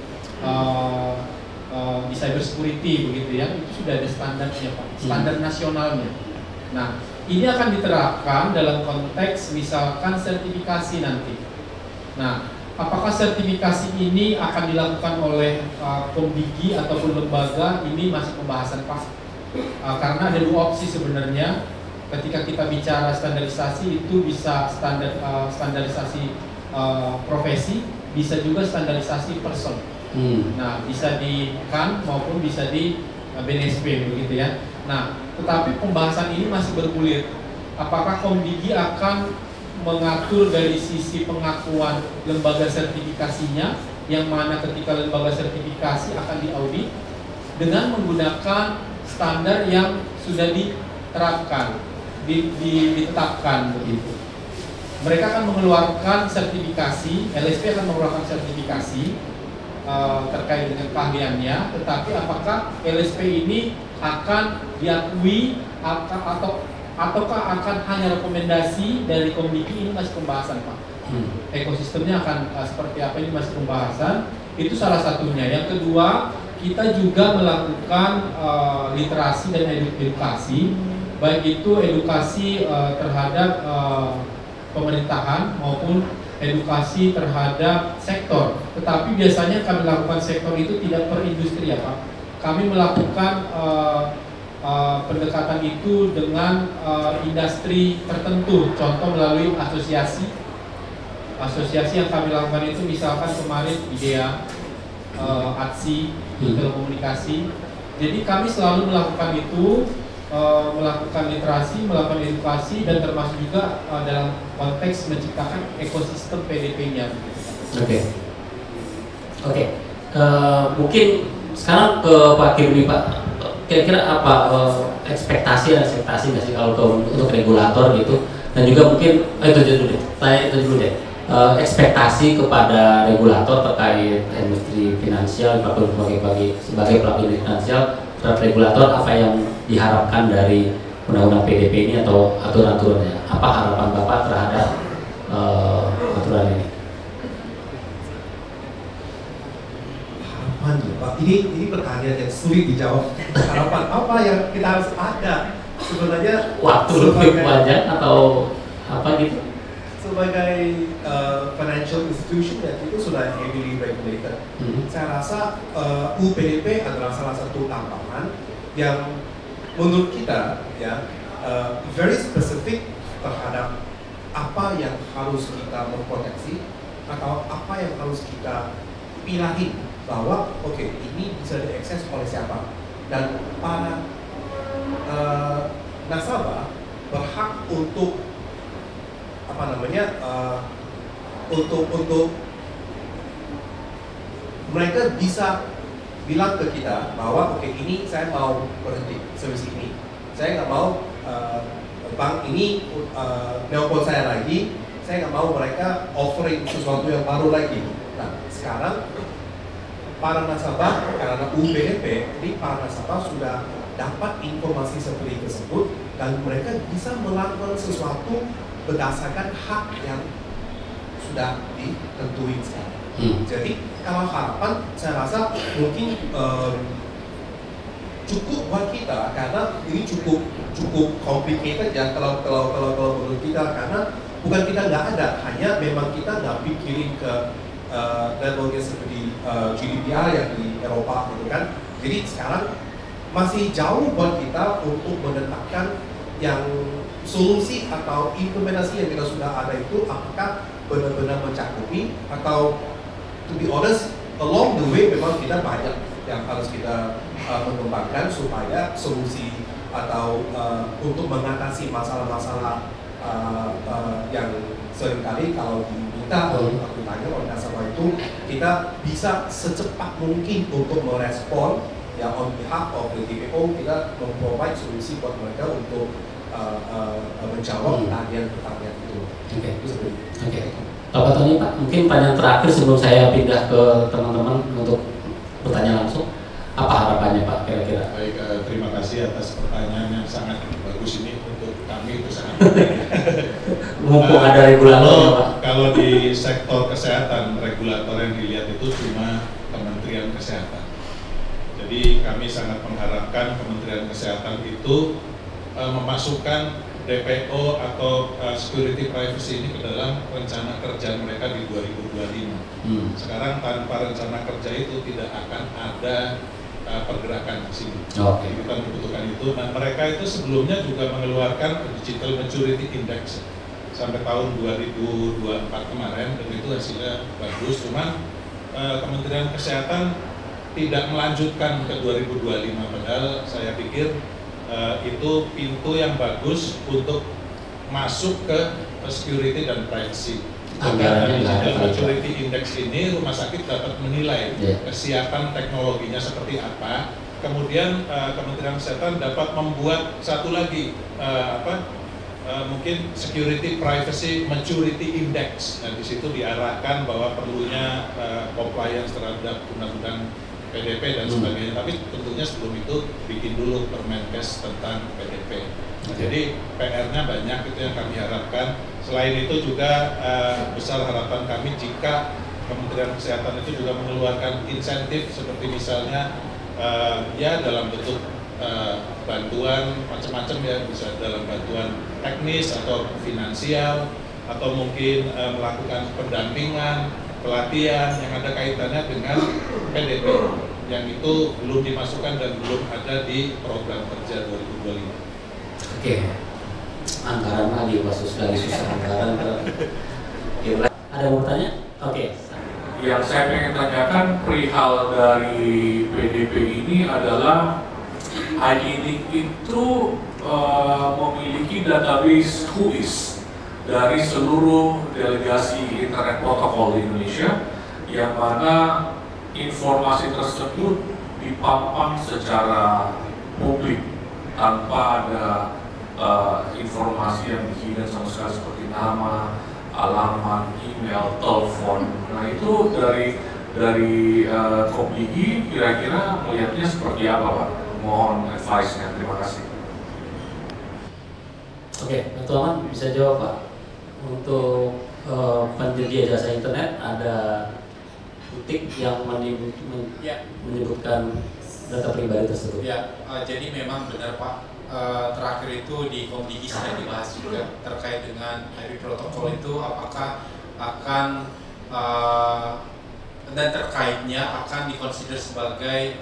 di cyber security begitu ya, itu sudah ada standarnya Pak, standar nasionalnya. Nah, ini akan diterapkan dalam konteks misalkan sertifikasi nanti. Nah, apakah sertifikasi ini akan dilakukan oleh Komdigi ataupun lembaga, ini masih pembahasan Pak. Karena ada dua opsi sebenarnya. Ketika kita bicara standarisasi itu bisa standarisasi profesi, bisa juga standarisasi person. Nah, bisa di KAN maupun bisa di BNSP begitu ya. Nah, tetapi pembahasan ini masih bergulir. Apakah Komdigi akan mengatur dari sisi pengakuan lembaga sertifikasinya, yang mana ketika lembaga sertifikasi akan diaudit dengan menggunakan standar yang sudah diterapkan, ditetapkan begitu. Mereka akan mengeluarkan sertifikasi, LSP akan mengeluarkan sertifikasi terkait dengan keahliannya, tetapi apakah LSP ini akan diakui ataukah akan hanya rekomendasi dari Komdigi, ini masih pembahasan Pak. Ekosistemnya akan seperti apa, ini masih pembahasan. Itu salah satunya. Yang kedua, kita juga melakukan literasi dan edukasi, baik itu edukasi terhadap pemerintahan maupun edukasi terhadap sektor. Tetapi biasanya kami lakukan sektor itu tidak per industri ya Pak. Kami melakukan pendekatan itu dengan industri tertentu, contoh melalui asosiasi yang kami lakukan itu misalkan kemarin IDEA, ATSI, telekomunikasi. Jadi kami selalu melakukan itu, melakukan literasi, melakukan edukasi, dan termasuk juga dalam konteks menciptakan ekosistem PDP-nya. Oke. Mungkin sekarang ke Pak Kirby Pak. Kira-kira apa ekspektasi nggak sih kalau untuk regulator gitu, dan juga mungkin itu dulu deh. Ekspektasi kepada regulator terkait industri finansial, sebagai pelaku industri finansial, terhadap regulator apa yang diharapkan dari undang-undang PDP ini atau aturan-aturannya? Apa harapan Bapak terhadap aturan ini? Harapan ya Pak, ini pertanyaan yang sulit dijawab. Harapan apa yang kita harus ada? Sebenarnya waktu lebih panjang atau apa gitu? Sebagai financial institution ya, itu sudah heavily regulated. Saya rasa UPDP adalah salah satu tambahan yang menurut kita ya very specific terhadap apa yang harus kita memproteksi atau apa yang harus kita pilahin, bahwa oke, ini bisa diakses oleh siapa, dan para nasabah berhak untuk untuk mereka bisa bilang ke kita bahwa oke, ini saya mau berhenti servis ini, saya nggak mau bank ini nelpon saya lagi, saya nggak mau mereka offering sesuatu yang baru lagi. Nah, sekarang para nasabah, karena UPDP ini, para nasabah sudah dapat informasi seperti tersebut, dan mereka bisa melakukan sesuatu berdasarkan hak yang sudah ditentuin sekarang. Jadi kalau harapan, saya rasa mungkin cukup buat kita, karena ini cukup complicated ya kalau menurut kita, karena bukan kita nggak ada, hanya memang kita nggak pikirin ke levelnya seperti GDPR yang di Eropa gitu kan. Jadi sekarang masih jauh buat kita untuk menetapkan yang solusi atau implementasi yang kita sudah ada itu apakah benar-benar mencakupi, atau to be honest along the way memang kita banyak yang harus kita mengembangkan supaya solusi atau untuk mengatasi masalah-masalah yang seringkali kalau diminta oleh oleh nasabah itu, kita bisa secepat mungkin untuk merespon ya on behalf of the DPO, kita memprovide solusi buat mereka untuk menjawab pertanyaan itu. Oke. Bapak Tony, Pak, mungkin pertanyaan terakhir sebelum saya pindah ke teman-teman untuk bertanya langsung. Apa harapannya Pak kira-kira? Baik, terima kasih atas pertanyaan yang sangat bagus ini, untuk kami itu sangat penting. Mumpung ada regulator Pak. Kalau di sektor kesehatan, regulator yang dilihat itu cuma Kementerian Kesehatan. kami sangat mengharapkan Kementerian Kesehatan itu memasukkan DPO atau security privacy ini ke dalam rencana kerja mereka di 2025. Sekarang tanpa rencana kerja itu tidak akan ada pergerakan di sini. Kita membutuhkan itu. Dan mereka itu sebelumnya juga mengeluarkan Digital Maturity Index sampai tahun 2024 kemarin, dan itu hasilnya bagus. Cuman Kementerian Kesehatan tidak melanjutkan ke 2025, padahal saya pikir itu pintu yang bagus untuk masuk ke security dan privacy. Dengan Digital Maturity Index ini rumah sakit dapat menilai kesiapan teknologinya seperti apa. Kemudian Kementerian Kesehatan dapat membuat satu lagi mungkin Security Privacy Maturity Index. Dan di situ diarahkan bahwa perlunya compliance terhadap undang-undang PDP dan sebagainya, tapi tentunya sebelum itu bikin dulu Permenkes tentang PDP. Jadi PR-nya banyak, itu yang kami harapkan. Selain itu juga besar harapan kami jika Kementerian Kesehatan itu juga mengeluarkan insentif seperti misalnya ya dalam bentuk bantuan macam-macam ya, bisa dalam bantuan teknis atau finansial, atau mungkin melakukan pendampingan, pelatihan yang ada kaitannya dengan PDP yang itu belum dimasukkan dan belum ada di program kerja 2025. Anggaran lagi kasus dari susah anggaran. Ada yang mau tanya? Yang saya pengen tanyakan perihal dari PDP ini adalah IDIC itu memiliki database WHOIS dari seluruh delegasi internet protokol di Indonesia, yang mana informasi tersebut dipampang secara publik tanpa ada informasi yang dihidden sama sekali seperti nama, alamat, email, telepon. Nah itu dari Komdigi kira-kira melihatnya seperti apa, Pak? Mohon advice-nya. Terima kasih. Ketua Aman bisa jawab, Pak. Untuk penyedia jasa internet ada titik yang menyebutkan data pribadi tersebut. Jadi memang benar, Pak. Terakhir itu di Komdigi sudah dibahas juga terkait dengan IP protokol itu apakah akan dan terkaitnya akan dikonsider sebagai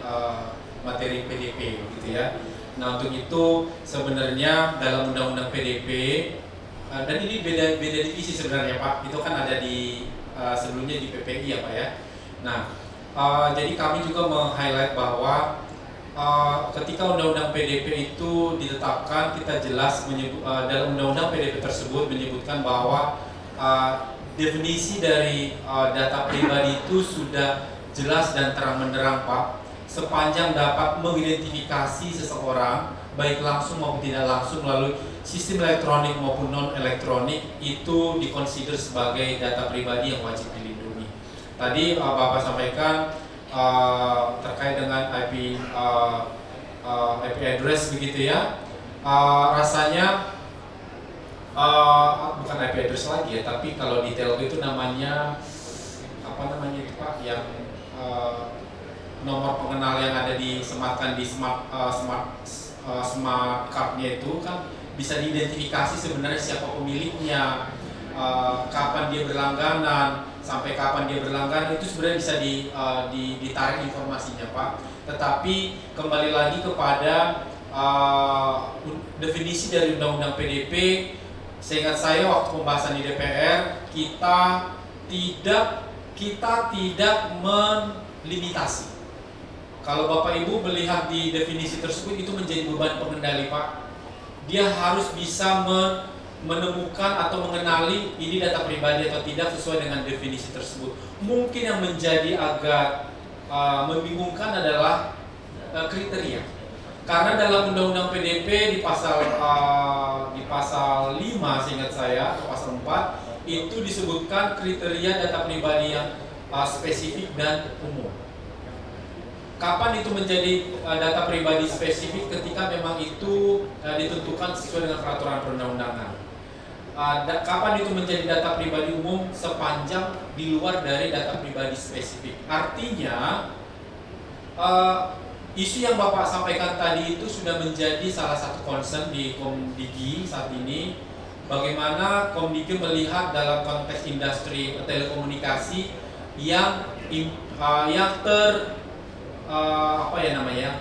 materi PDP, gitu ya. Nah untuk itu sebenarnya dalam undang-undang PDP dan ini beda divisi sebenarnya, Pak. Itu kan ada di sebelumnya di PPI ya, Pak ya. Nah jadi kami juga meng-highlight bahwa ketika undang-undang PDP itu ditetapkan, kita jelas dalam undang-undang PDP tersebut menyebutkan bahwa definisi dari data pribadi itu sudah jelas dan terang-benderang, Pak. Sepanjang dapat mengidentifikasi seseorang baik langsung maupun tidak langsung melalui sistem elektronik maupun non elektronik, itu dikonsider sebagai data pribadi yang wajib dilindungi. Tadi Bapak sampaikan terkait dengan IP address begitu ya. Rasanya bukan IP address lagi ya, tapi kalau di telco itu namanya apa namanya itu, Pak, yang nomor pengenal yang ada disematkan di smart card-nya itu kan bisa diidentifikasi sebenarnya siapa pemiliknya, kapan dia berlangganan, sampai kapan dia berlangganan, itu sebenarnya bisa ditarik informasinya, Pak. Tetapi kembali lagi kepada definisi dari Undang-Undang PDP, seingat saya waktu pembahasan di DPR kita tidak melimitasi. Kalau Bapak Ibu melihat di definisi tersebut itu menjadi beban pengendali, Pak. Dia harus bisa menemukan atau mengenali ini data pribadi atau tidak sesuai dengan definisi tersebut. Mungkin yang menjadi agak membingungkan adalah kriteria. Karena dalam Undang-Undang PDP di pasal 5 seingat saya atau pasal 4 itu disebutkan kriteria data pribadi yang spesifik dan umum. Kapan itu menjadi data pribadi spesifik? Ketika memang itu ditentukan sesuai dengan peraturan perundang-undangan. Kapan itu menjadi data pribadi umum? Sepanjang di luar dari data pribadi spesifik. Artinya isu yang Bapak sampaikan tadi itu sudah menjadi salah satu concern di Komdigi saat ini. Bagaimana Komdigi melihat dalam konteks industri telekomunikasi yang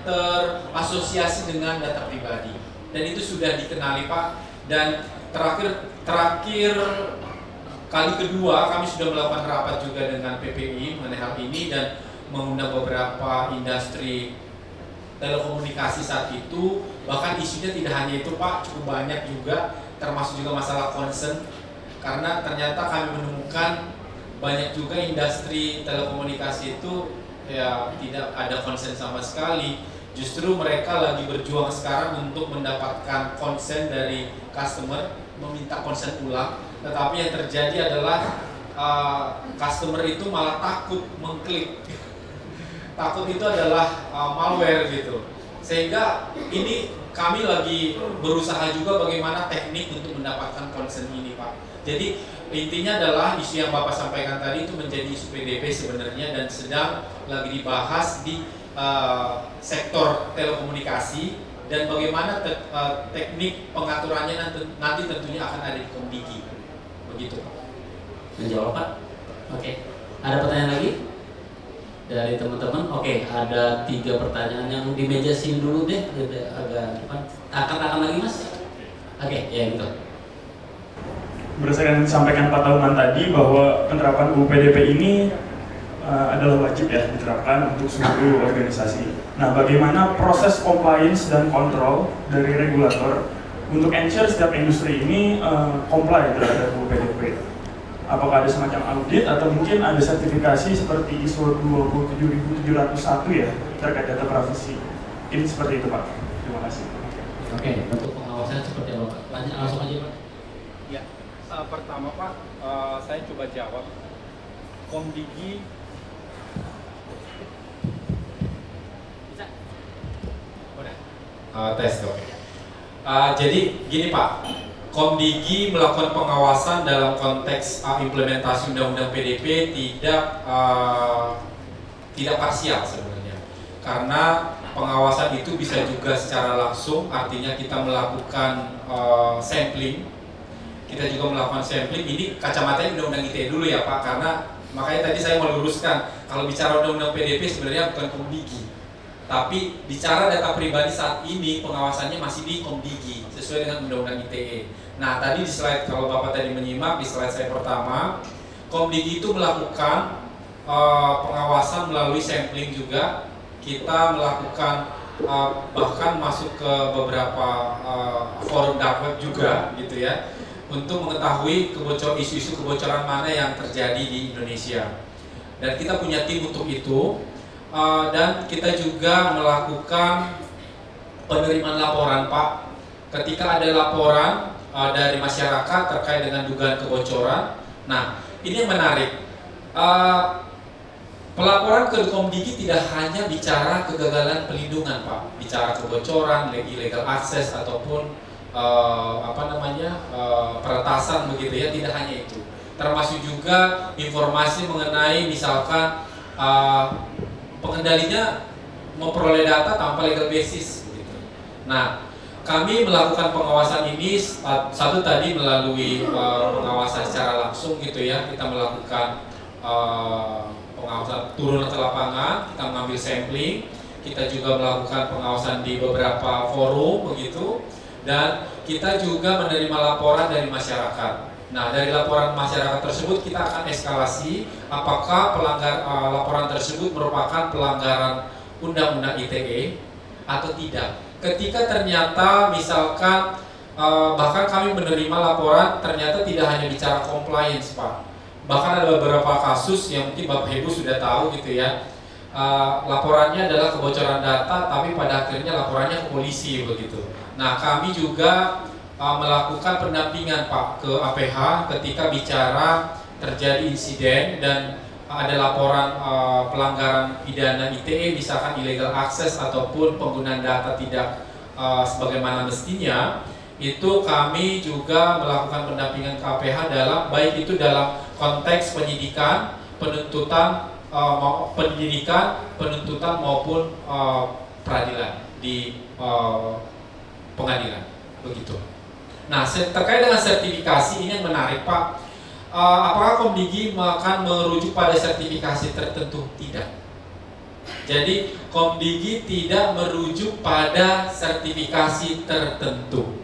terasosiasi dengan data pribadi, dan itu sudah dikenali Pak. Dan terakhir kali kedua kami sudah melakukan rapat juga dengan PPI mengenai hal ini dan mengundang beberapa industri telekomunikasi saat itu. Bahkan isunya tidak hanya itu Pak, cukup banyak juga, termasuk juga masalah concern, karena ternyata kami menemukan banyak juga industri telekomunikasi itu ya tidak ada concern sama sekali. Justru mereka lagi berjuang sekarang untuk mendapatkan consent dari customer, meminta consent ulang. Tetapi yang terjadi adalah customer itu malah takut mengklik. Takut itu adalah malware gitu. Sehingga ini kami lagi berusaha juga bagaimana teknik untuk mendapatkan consent ini Pak. Jadi intinya adalah isu yang Bapak sampaikan tadi itu menjadi isu PDP sebenarnya, dan sedang lagi dibahas di sektor telekomunikasi, dan bagaimana teknik pengaturannya nanti tentunya akan ada di Komdigi. Begitu Pak. Menjawab Pak? Oke. Ada pertanyaan lagi dari teman-teman? Oke, ada 3 pertanyaan yang di meja sini dulu deh, agak depan. Akan lagi Mas? Oke, ya gitu. Berdasarkan disampaikan Pak Tauman tadi bahwa penerapan UU PDP ini adalah wajib ya diterapkan untuk seluruh organisasi. Nah, bagaimana proses compliance dan kontrol dari regulator untuk ensure setiap industri ini comply terhadap UU PDP? Apakah ada semacam audit atau mungkin ada sertifikasi seperti ISO 27701 ya terkait data privacy? Ini seperti itu Pak. Terima kasih. Oke, untuk pengawasan seperti apa Pak? Tanya langsung aja Pak. Ya, pertama Pak, saya coba jawab. Komdigi tes dong. Jadi gini Pak, Komdigi melakukan pengawasan dalam konteks implementasi Undang-Undang PDP tidak parsial sebenarnya, karena pengawasan itu bisa juga secara langsung, artinya kita melakukan sampling. Kita juga melakukan sampling. Ini kacamatanya Undang-Undang ITE dulu ya Pak, karena makanya tadi saya mau luruskan, kalau bicara Undang-Undang PDP sebenarnya bukan Komdigi, tapi bicara data pribadi saat ini pengawasannya masih di Komdigi sesuai dengan Undang-Undang ITE. Nah, tadi di slide, kalau Bapak tadi menyimak di slide saya pertama, Komdigi itu melakukan pengawasan melalui sampling juga. Kita melakukan bahkan masuk ke beberapa forum dark web juga gitu ya, untuk mengetahui isu-isu kebocoran mana yang terjadi di Indonesia. Dan kita punya tim untuk itu. Dan kita juga melakukan penerimaan laporan Pak. Ketika ada laporan dari masyarakat terkait dengan dugaan kebocoran, nah ini yang menarik. Pelaporan ke Komdigi tidak hanya bicara kegagalan pelindungan Pak, bicara kebocoran, illegal access ataupun peretasan begitu ya, tidak hanya itu. Termasuk juga informasi mengenai misalkan pengendalinya memperoleh data tanpa legal basis gitu. Nah, kami melakukan pengawasan ini satu tadi melalui pengawasan secara langsung gitu ya. Kita melakukan pengawasan turun ke lapangan, kita mengambil sampling, kita juga melakukan pengawasan di beberapa forum begitu, dan kita juga menerima laporan dari masyarakat. Nah, dari laporan masyarakat tersebut kita akan eskalasi apakah laporan tersebut merupakan pelanggaran Undang-Undang ITE atau tidak. Ketika ternyata misalkan bahkan kami menerima laporan ternyata tidak hanya bicara compliance Pak, bahkan ada beberapa kasus yang mungkin Bapak Ibu sudah tahu gitu ya, laporannya adalah kebocoran data tapi pada akhirnya laporannya ke polisi begitu. Nah, kami juga melakukan pendampingan Pak ke APH ketika bicara terjadi insiden dan ada laporan pelanggaran pidana ITE, misalkan illegal access ataupun penggunaan data tidak sebagaimana mestinya, itu kami juga melakukan pendampingan ke APH dalam baik itu dalam konteks penyidikan, penuntutan maupun peradilan, di pengadilan, begitu. Nah, terkait dengan sertifikasi ini yang menarik, Pak. Apakah Komdigi akan merujuk pada sertifikasi tertentu? Tidak. Jadi Komdigi tidak merujuk pada sertifikasi tertentu.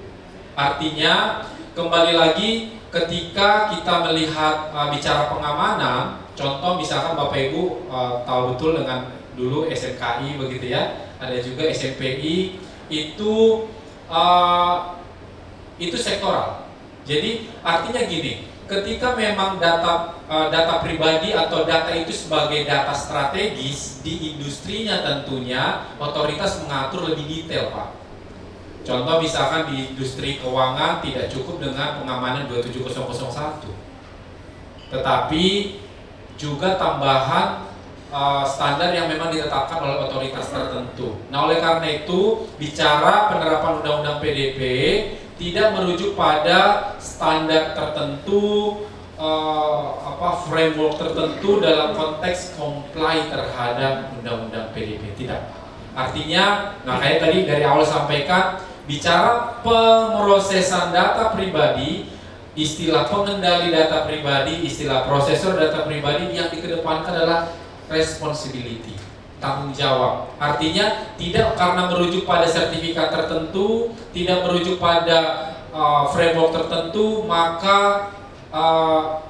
Artinya kembali lagi ketika kita melihat bicara pengamanan, contoh misalkan Bapak Ibu tahu betul dengan dulu SMKI begitu ya, ada juga SMPI, itu sektoral. Jadi artinya gini, ketika memang data pribadi atau data itu sebagai data strategis di industrinya, tentunya otoritas mengatur lebih detail, Pak. Contoh misalkan di industri keuangan tidak cukup dengan pengamanan 27001, tetapi juga tambahan standar yang memang ditetapkan oleh otoritas tertentu. Nah, oleh karena itu bicara penerapan undang-undang PDP tidak merujuk pada standar tertentu, framework tertentu dalam konteks comply terhadap undang-undang PDP, tidak. Artinya, nah kayak tadi dari awal sampaikan, bicara pemrosesan data pribadi, istilah pengendali data pribadi, istilah prosesor data pribadi, yang dikedepankan adalah responsibility, tanggung jawab. Artinya tidak karena merujuk pada sertifikat tertentu, tidak merujuk pada framework tertentu, maka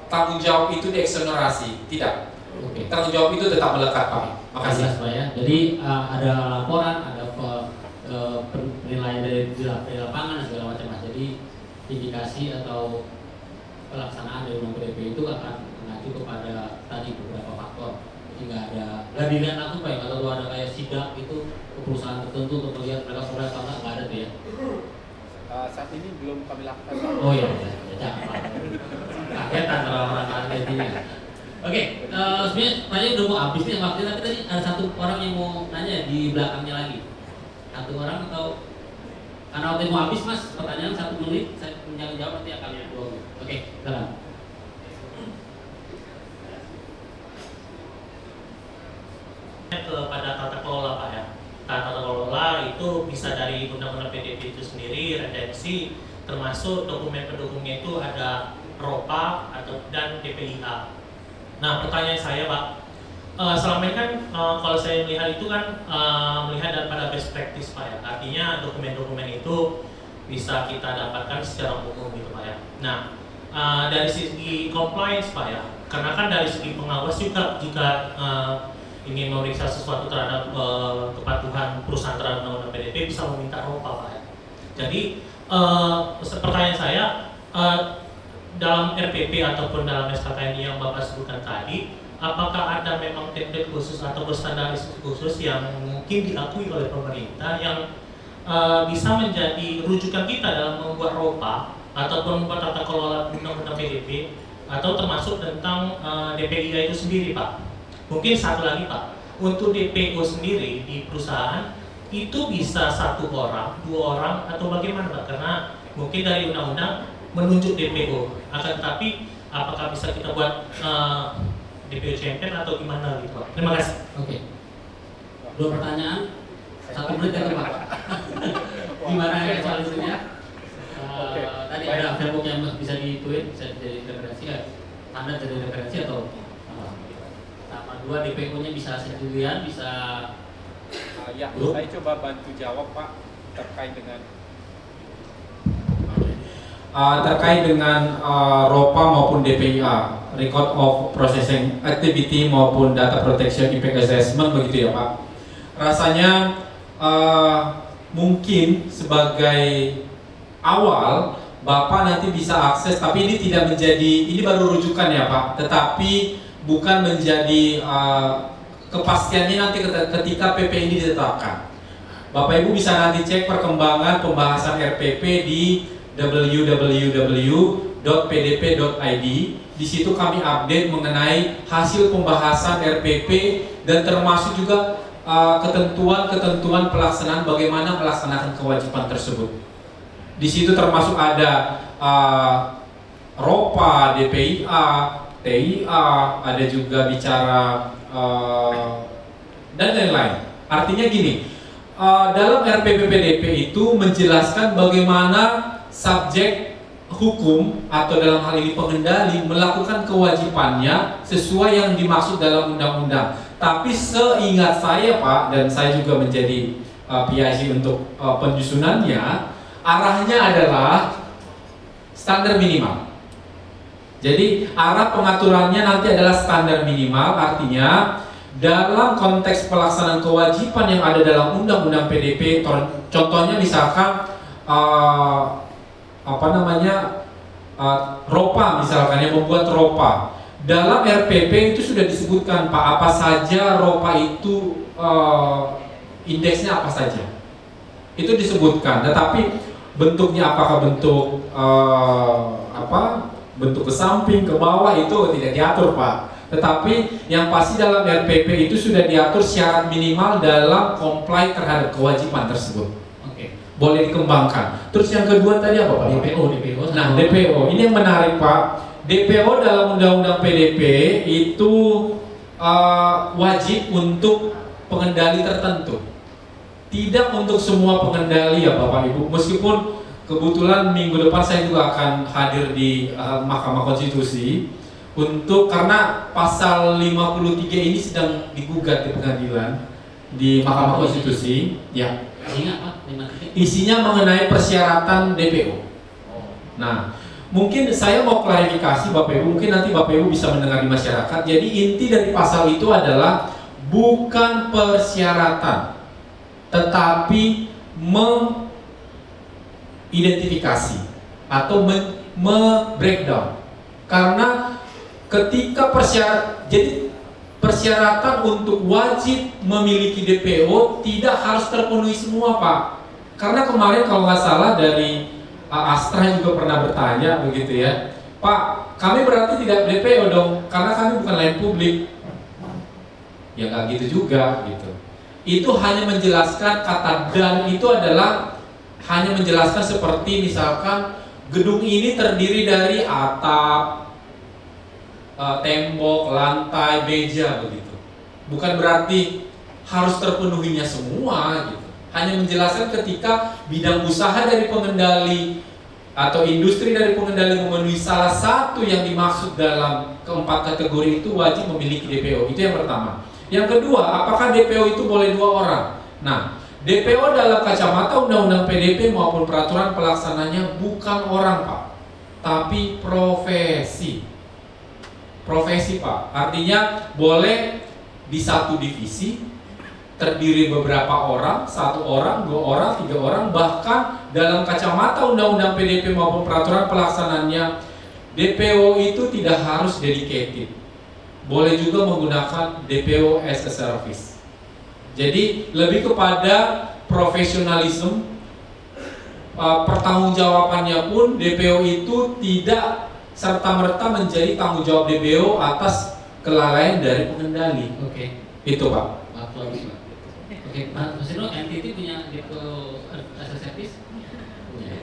tanggung jawab itu dieksonerasi. Tidak. Oke. Tanggung jawab itu tetap melekat, Pak. Makasih. Pak ya. Jadi ada laporan, ada penilaian dari lapangan dan segala macam. Jadi indikasi atau pelaksanaan dari undang PDP itu akan mengacu kepada tadi beberapa faktor. Jadi nggak dilihat langsung, Pak, kalau ada kayak sidak itu ke perusahaan tertentu untuk melihat mereka sudah atau nggak ada tuh ya. Saat ini belum kami lakukan. Oh iya, jangan kagetan orang-orang kaget ini. Oke, sebenarnya udah mau habis nih waktunya, tapi tadi ada satu orang yang mau nanya di belakangnya lagi. Satu orang atau karena waktu mau habis, Mas, pertanyaan 1 menit, saya menjawab jawab nanti akan 2 menit. Oke, silakan. Kepada tata kelola, Pak ya. Tata kelola itu bisa dari undang-undang PDP itu sendiri, redaksi, termasuk dokumen pendukungnya itu ada ROPA dan DPIA. Nah, pertanyaan saya, Pak, selama ini kan kalau saya melihat itu kan melihat daripada best practice, Pak ya. Artinya dokumen-dokumen itu bisa kita dapatkan secara umum gitu, Pak ya. Nah, dari segi compliance, Pak ya, karena kan dari segi pengawas juga jika ingin memeriksa sesuatu terhadap kepatuhan perusahaan terhadap undang-undang PDP bisa meminta ROPA, Pak ya. Jadi pertanyaan saya, dalam RPP ataupun dalam SKKN yang Bapak sebutkan tadi, apakah ada memang template khusus atau berstandarisasi khusus yang mungkin diakui oleh pemerintah yang bisa menjadi rujukan kita dalam membuat ROPA ataupun membuat tata kelola undang-undang PDP, atau termasuk tentang DPIA itu sendiri, Pak? Mungkin satu lagi, Pak, untuk DPO sendiri di perusahaan itu bisa 1 orang, 2 orang, atau bagaimana, Pak? Karena mungkin dari undang-undang menunjuk DPO, akan tetapi apakah bisa kita buat DPO champion atau gimana gitu, Pak? Terima kasih. Oke. 2 pertanyaan, 1 menit ya, Pak. Gimana ya soal isunya? Tadi ada framework yang bisa dituin, bisa jadi referensi ya, standar jadi referensi atau sama 2 DPO-nya bisa sendirian, bisa ya, saya coba bantu jawab, Pak, terkait dengan ROPA maupun DPIA, Record of Processing Activity maupun Data Protection Impact Assessment, begitu ya, Pak. Rasanya mungkin sebagai awal Bapak nanti bisa akses, tapi ini tidak menjadi, ini baru rujukan ya, Pak, tetapi bukan menjadi kepastiannya nanti ketika PP ini ditetapkan. Bapak Ibu bisa nanti cek perkembangan pembahasan RPP di www.pdp.id. Di situ kami update mengenai hasil pembahasan RPP dan termasuk juga ketentuan-ketentuan pelaksanaan, bagaimana melaksanakan kewajiban tersebut. Di situ termasuk ada ROPA, DPIA, TIA, ada juga bicara dan lain-lain. Artinya gini, dalam RPP PDP itu menjelaskan bagaimana subjek hukum atau dalam hal ini pengendali melakukan kewajibannya sesuai yang dimaksud dalam undang-undang. Tapi seingat saya Pak, dan saya juga menjadi PIC untuk penyusunannya, arahnya adalah standar minimal. Jadi arah pengaturannya nanti adalah standar minimal, artinya dalam konteks pelaksanaan kewajiban yang ada dalam Undang-Undang PDP, contohnya misalkan ROPA misalkan, yang membuat ROPA dalam RPP itu sudah disebutkan Pak apa saja ROPA itu indeksnya apa saja itu disebutkan, tetapi bentuknya apakah bentuk bentuk ke samping ke bawah itu tidak diatur Pak. Tetapi yang pasti dalam RPP itu sudah diatur syarat minimal dalam comply terhadap kewajiban tersebut. Oke, boleh dikembangkan. Terus yang kedua tadi apa Pak? DPO. Nah, DPO ini yang menarik Pak. DPO dalam Undang-Undang PDP itu wajib untuk pengendali tertentu. Tidak untuk semua pengendali ya Bapak Ibu. Meskipun kebetulan minggu depan saya juga akan hadir di Mahkamah Konstitusi. Karena pasal 53 ini sedang digugat di pengadilan di Mahkamah Konstitusi, ya. Isinya apa? Isinya mengenai persyaratan DPO. Nah, mungkin saya mau klarifikasi Bapak Ibu, mungkin nanti Bapak Ibu bisa mendengar di masyarakat. Jadi inti dari pasal itu adalah bukan persyaratan, tetapi mengidentifikasi atau breakdown. Karena ketika persyaratan untuk wajib memiliki DPO tidak harus terpenuhi semua Pak. Karena kemarin kalau nggak salah dari Astra juga pernah bertanya begitu ya, Pak, kami berarti tidak DPO dong karena kami bukan layanan publik. Ya nggak gitu juga gitu. Itu hanya menjelaskan kata dan itu adalah hanya menjelaskan seperti misalkan gedung ini terdiri dari atap, tembok, lantai, meja begitu. Bukan berarti harus terpenuhinya semua gitu. Hanya menjelaskan ketika bidang usaha dari pengendali atau industri dari pengendali memenuhi salah satu yang dimaksud dalam keempat kategori itu wajib memiliki DPO. Itu yang pertama. Yang kedua, apakah DPO itu boleh 2 orang? Nah, DPO dalam kacamata Undang-Undang PDP maupun peraturan pelaksananya bukan orang Pak, tapi profesi. Profesi Pak, artinya boleh di satu divisi terdiri beberapa orang, 1 orang, 2 orang, 3 orang, bahkan dalam kacamata Undang-Undang PDP maupun peraturan pelaksanaannya DPO itu tidak harus dedicated, boleh juga menggunakan DPO as a service. Jadi lebih kepada profesionalisme, pertanggungjawabannya pun DPO itu tidak serta-merta menjadi tanggung jawab DPO atas kelalaian dari pengendali. Oke. Itu Pak. Oke, Mas Sino, NTT punya DPO as a service? Punya.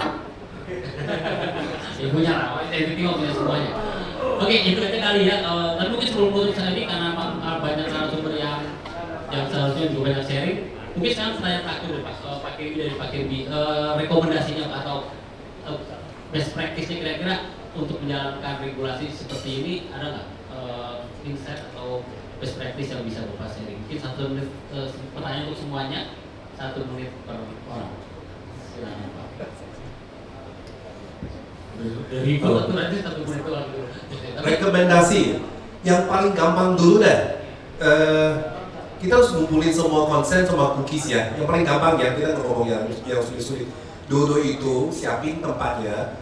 Ya punya lah, NTT mau punya semuanya. Oke, itu aja kali ya. Tapi mungkin sebelum menutup tadi karena banyak narasumber yang seharusnya juga banyak sharing. Mungkin sekarang saya terakhir Pak, Pak Kewi dari Pak Kewi, rekomendasinya atau best practice-nya kira-kira untuk menjalankan regulasi seperti ini ada nggak insight atau best practice yang bisa Bapak sharing? Mungkin 1 menit pertanyaan untuk semuanya, 1 menit per orang. Silakan Pak. Dari itu nanti 1 menit per orang. Rekomendasi yang paling gampang dulu deh. Kita harus ngumpulin semua konsen sama cookies ya. Yang paling gampang ya, kita ngomong yang sulit-sulit. Dulu itu siapin tempatnya.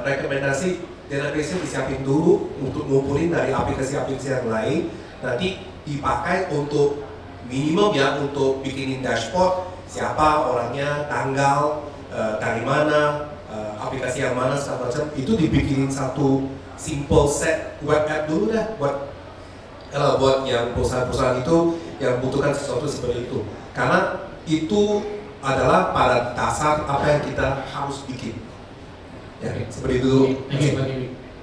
Rekomendasi database disiapin dulu untuk ngumpulin dari aplikasi-aplikasi yang lain. Nanti dipakai untuk minimum ya, untuk bikinin dashboard siapa orangnya, tanggal, dari mana, aplikasi yang mana segala macam. Itu dibikinin satu simple set web app dulu dah buat yang perusahaan-perusahaan itu yang membutuhkan sesuatu seperti itu. Karena itu adalah pada dasar apa yang kita harus bikin. Ya, seperti itu dulu.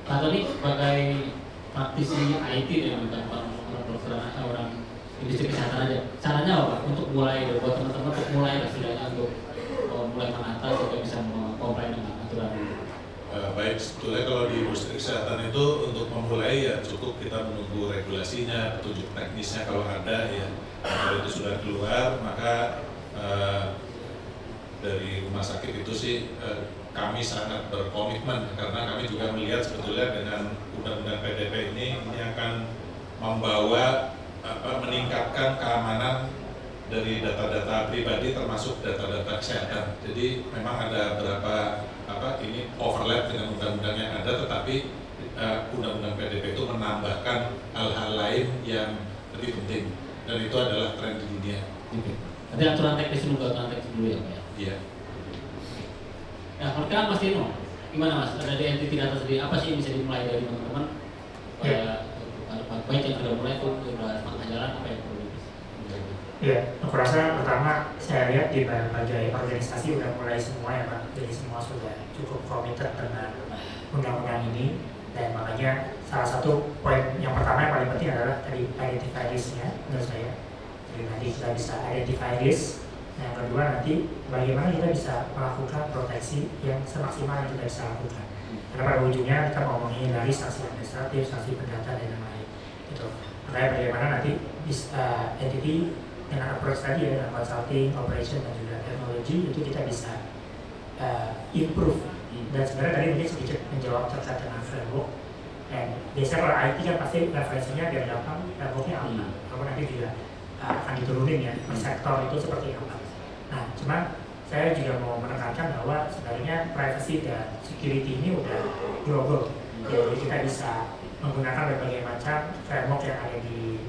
Pak Tony sebagai praktisi IT yang bukan orang profesional, orang industri kesehatan aja. Caranya apa Pak? Untuk mulai, buat teman-teman untuk mulai setidaknya untuk mulai menata supaya bisa comply dengan aturan itu. Baik, sebetulnya kalau di industri kesehatan itu untuk memulai ya cukup kita menunggu regulasinya, petunjuk teknisnya kalau ada ya. Kalau itu sudah keluar maka dari rumah sakit itu sih kami sangat berkomitmen karena kami juga melihat sebetulnya dengan undang-undang PDP ini akan membawa meningkatkan keamanan dari data-data pribadi termasuk data-data kesehatan. Jadi memang ada beberapa ini overlap dengan undang-undang yang ada, tetapi undang-undang PDP itu menambahkan hal-hal lain yang lebih penting dan itu adalah tren di dunia. Nanti aturan teknis dulu, aturan teknis dulu ya Pak ya? Iya. Nah, kalau Mas Dino, gimana Mas? Ada di entity data sendiri, apa sih yang bisa dimulai dari teman-teman? Baik yang sudah mulai itu sudah setengah jalan, apa yang perlu? Iya, aku rasa pertama saya lihat di berbagai organisasi udah mulai semua ya Pak, jadi semua sudah cukup committed dengan undang-undang ini dan makanya salah satu poin yang pertama yang paling penting adalah tadi identify risk-nya menurut saya. Jadi nanti kita bisa identify risk. Nah, yang kedua nanti bagaimana kita bisa melakukan proteksi yang semaksimal yang kita bisa lakukan. Karena pada ujungnya kita mau menghindari sanksi administratif, sanksi perdata dan lain-lain. Gitu. Makanya bagaimana nanti entity dengan approach tadi ya, dengan consulting, operation dan juga teknologi itu kita bisa improve. Dan sebenarnya tadi mungkin sedikit menjawab terkait dengan framework. Dan biasanya kalau IT kan pasti referensinya biar gampang, frameworknya apa. Kalau nanti juga akan diturunin ya, per sektor itu seperti apa. Nah, cuma saya juga mau menekankan bahwa sebenarnya privacy dan security ini udah global. Jadi kita bisa menggunakan berbagai macam framework yang ada di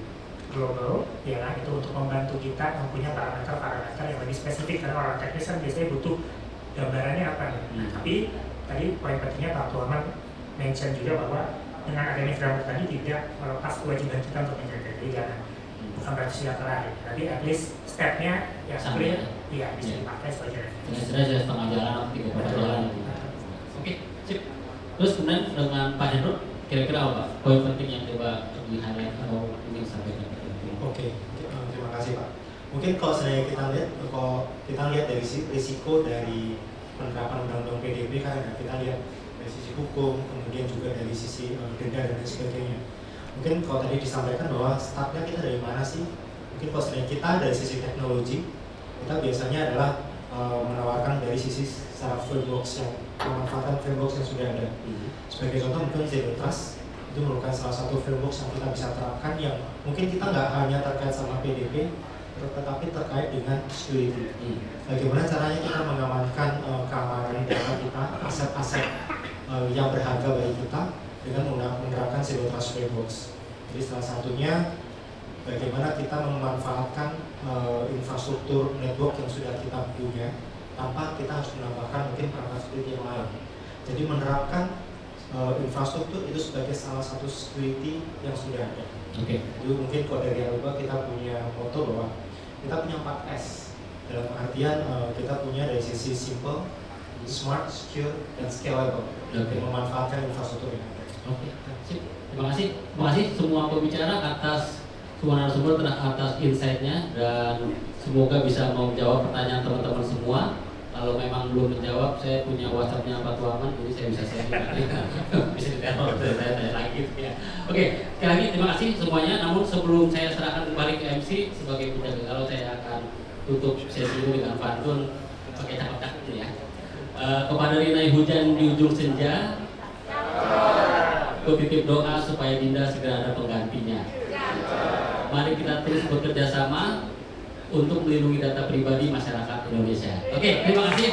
global, ya kan, itu untuk membantu kita mempunyai parameter-parameter yang lebih spesifik karena orang teknis kan biasanya butuh gambarannya apa nih. Tapi tadi poin pentingnya Pak Tuaman mention juga bahwa dengan adanya framework tadi tidak melepas kewajiban kita untuk menjaga. Jadi jangan bukan berarti sudah kelar, tapi at least stepnya yang clear, iya bisa dipakai sebagai referensi. Sudah setengah jalan atau 3/4 jalan. Oke, sip. Terus kemudian dengan Pak Hendro, kira-kira apa poin penting yang coba di-highlight atau ingin sampaikan? Oke, terima kasih Pak. Mungkin kalau sebenarnya kita lihat dari risiko dari penerapan undang-undang PDP kan kita lihat dari sisi hukum, kemudian juga dari sisi denda dan sebagainya. Mungkin kalau tadi disampaikan bahwa startnya kita dari mana sih? Mungkin kalau sebenarnya kita dari sisi teknologi, kita biasanya adalah menawarkan dari sisi secara frameworks yang memanfaatkan frameworks yang sudah ada. Sebagai contoh mungkin Zero Trust itu merupakan salah satu framework yang kita bisa terapkan yang mungkin kita nggak hanya terkait sama PDP, tetapi terkait dengan security. Bagaimana caranya kita mengamankan keamanan data kita, aset-aset yang berharga bagi kita dengan menerapkan Zero Trust frameworks. Jadi salah satunya bagaimana kita memanfaatkan infrastruktur network yang sudah kita punya tanpa kita harus menambahkan mungkin perangkat security yang lain. Jadi menerapkan infrastruktur itu sebagai salah satu security yang sudah ada. Oke. Jadi mungkin kalau dari Aruba kita punya moto bahwa kita punya 4S dalam artian kita punya dari sisi simple, smart, secure, dan scalable untuk memanfaatkan infrastruktur yang ada. Oke, sip. Terima kasih semua pembicara atas semua narasumber atas insight-nya dan semoga bisa menjawab pertanyaan teman-teman semua. Kalau memang belum menjawab, saya punya WhatsApp-nya Pak Tuaman, jadi saya bisa share nanti. Bisa diteror, saya tanya lagi. Ya. Oke, sekali lagi terima kasih semuanya. Namun sebelum saya serahkan kembali ke MC sebagai penjaga, kalau saya akan tutup sesi ini dengan pantun pakai cakap-cakap ya. Kepada Rinai hujan di ujung senja, aku titip doa supaya Dinda segera ada penggantinya. Mari kita terus bekerja sama untuk melindungi data pribadi masyarakat Indonesia. Oke, terima kasih.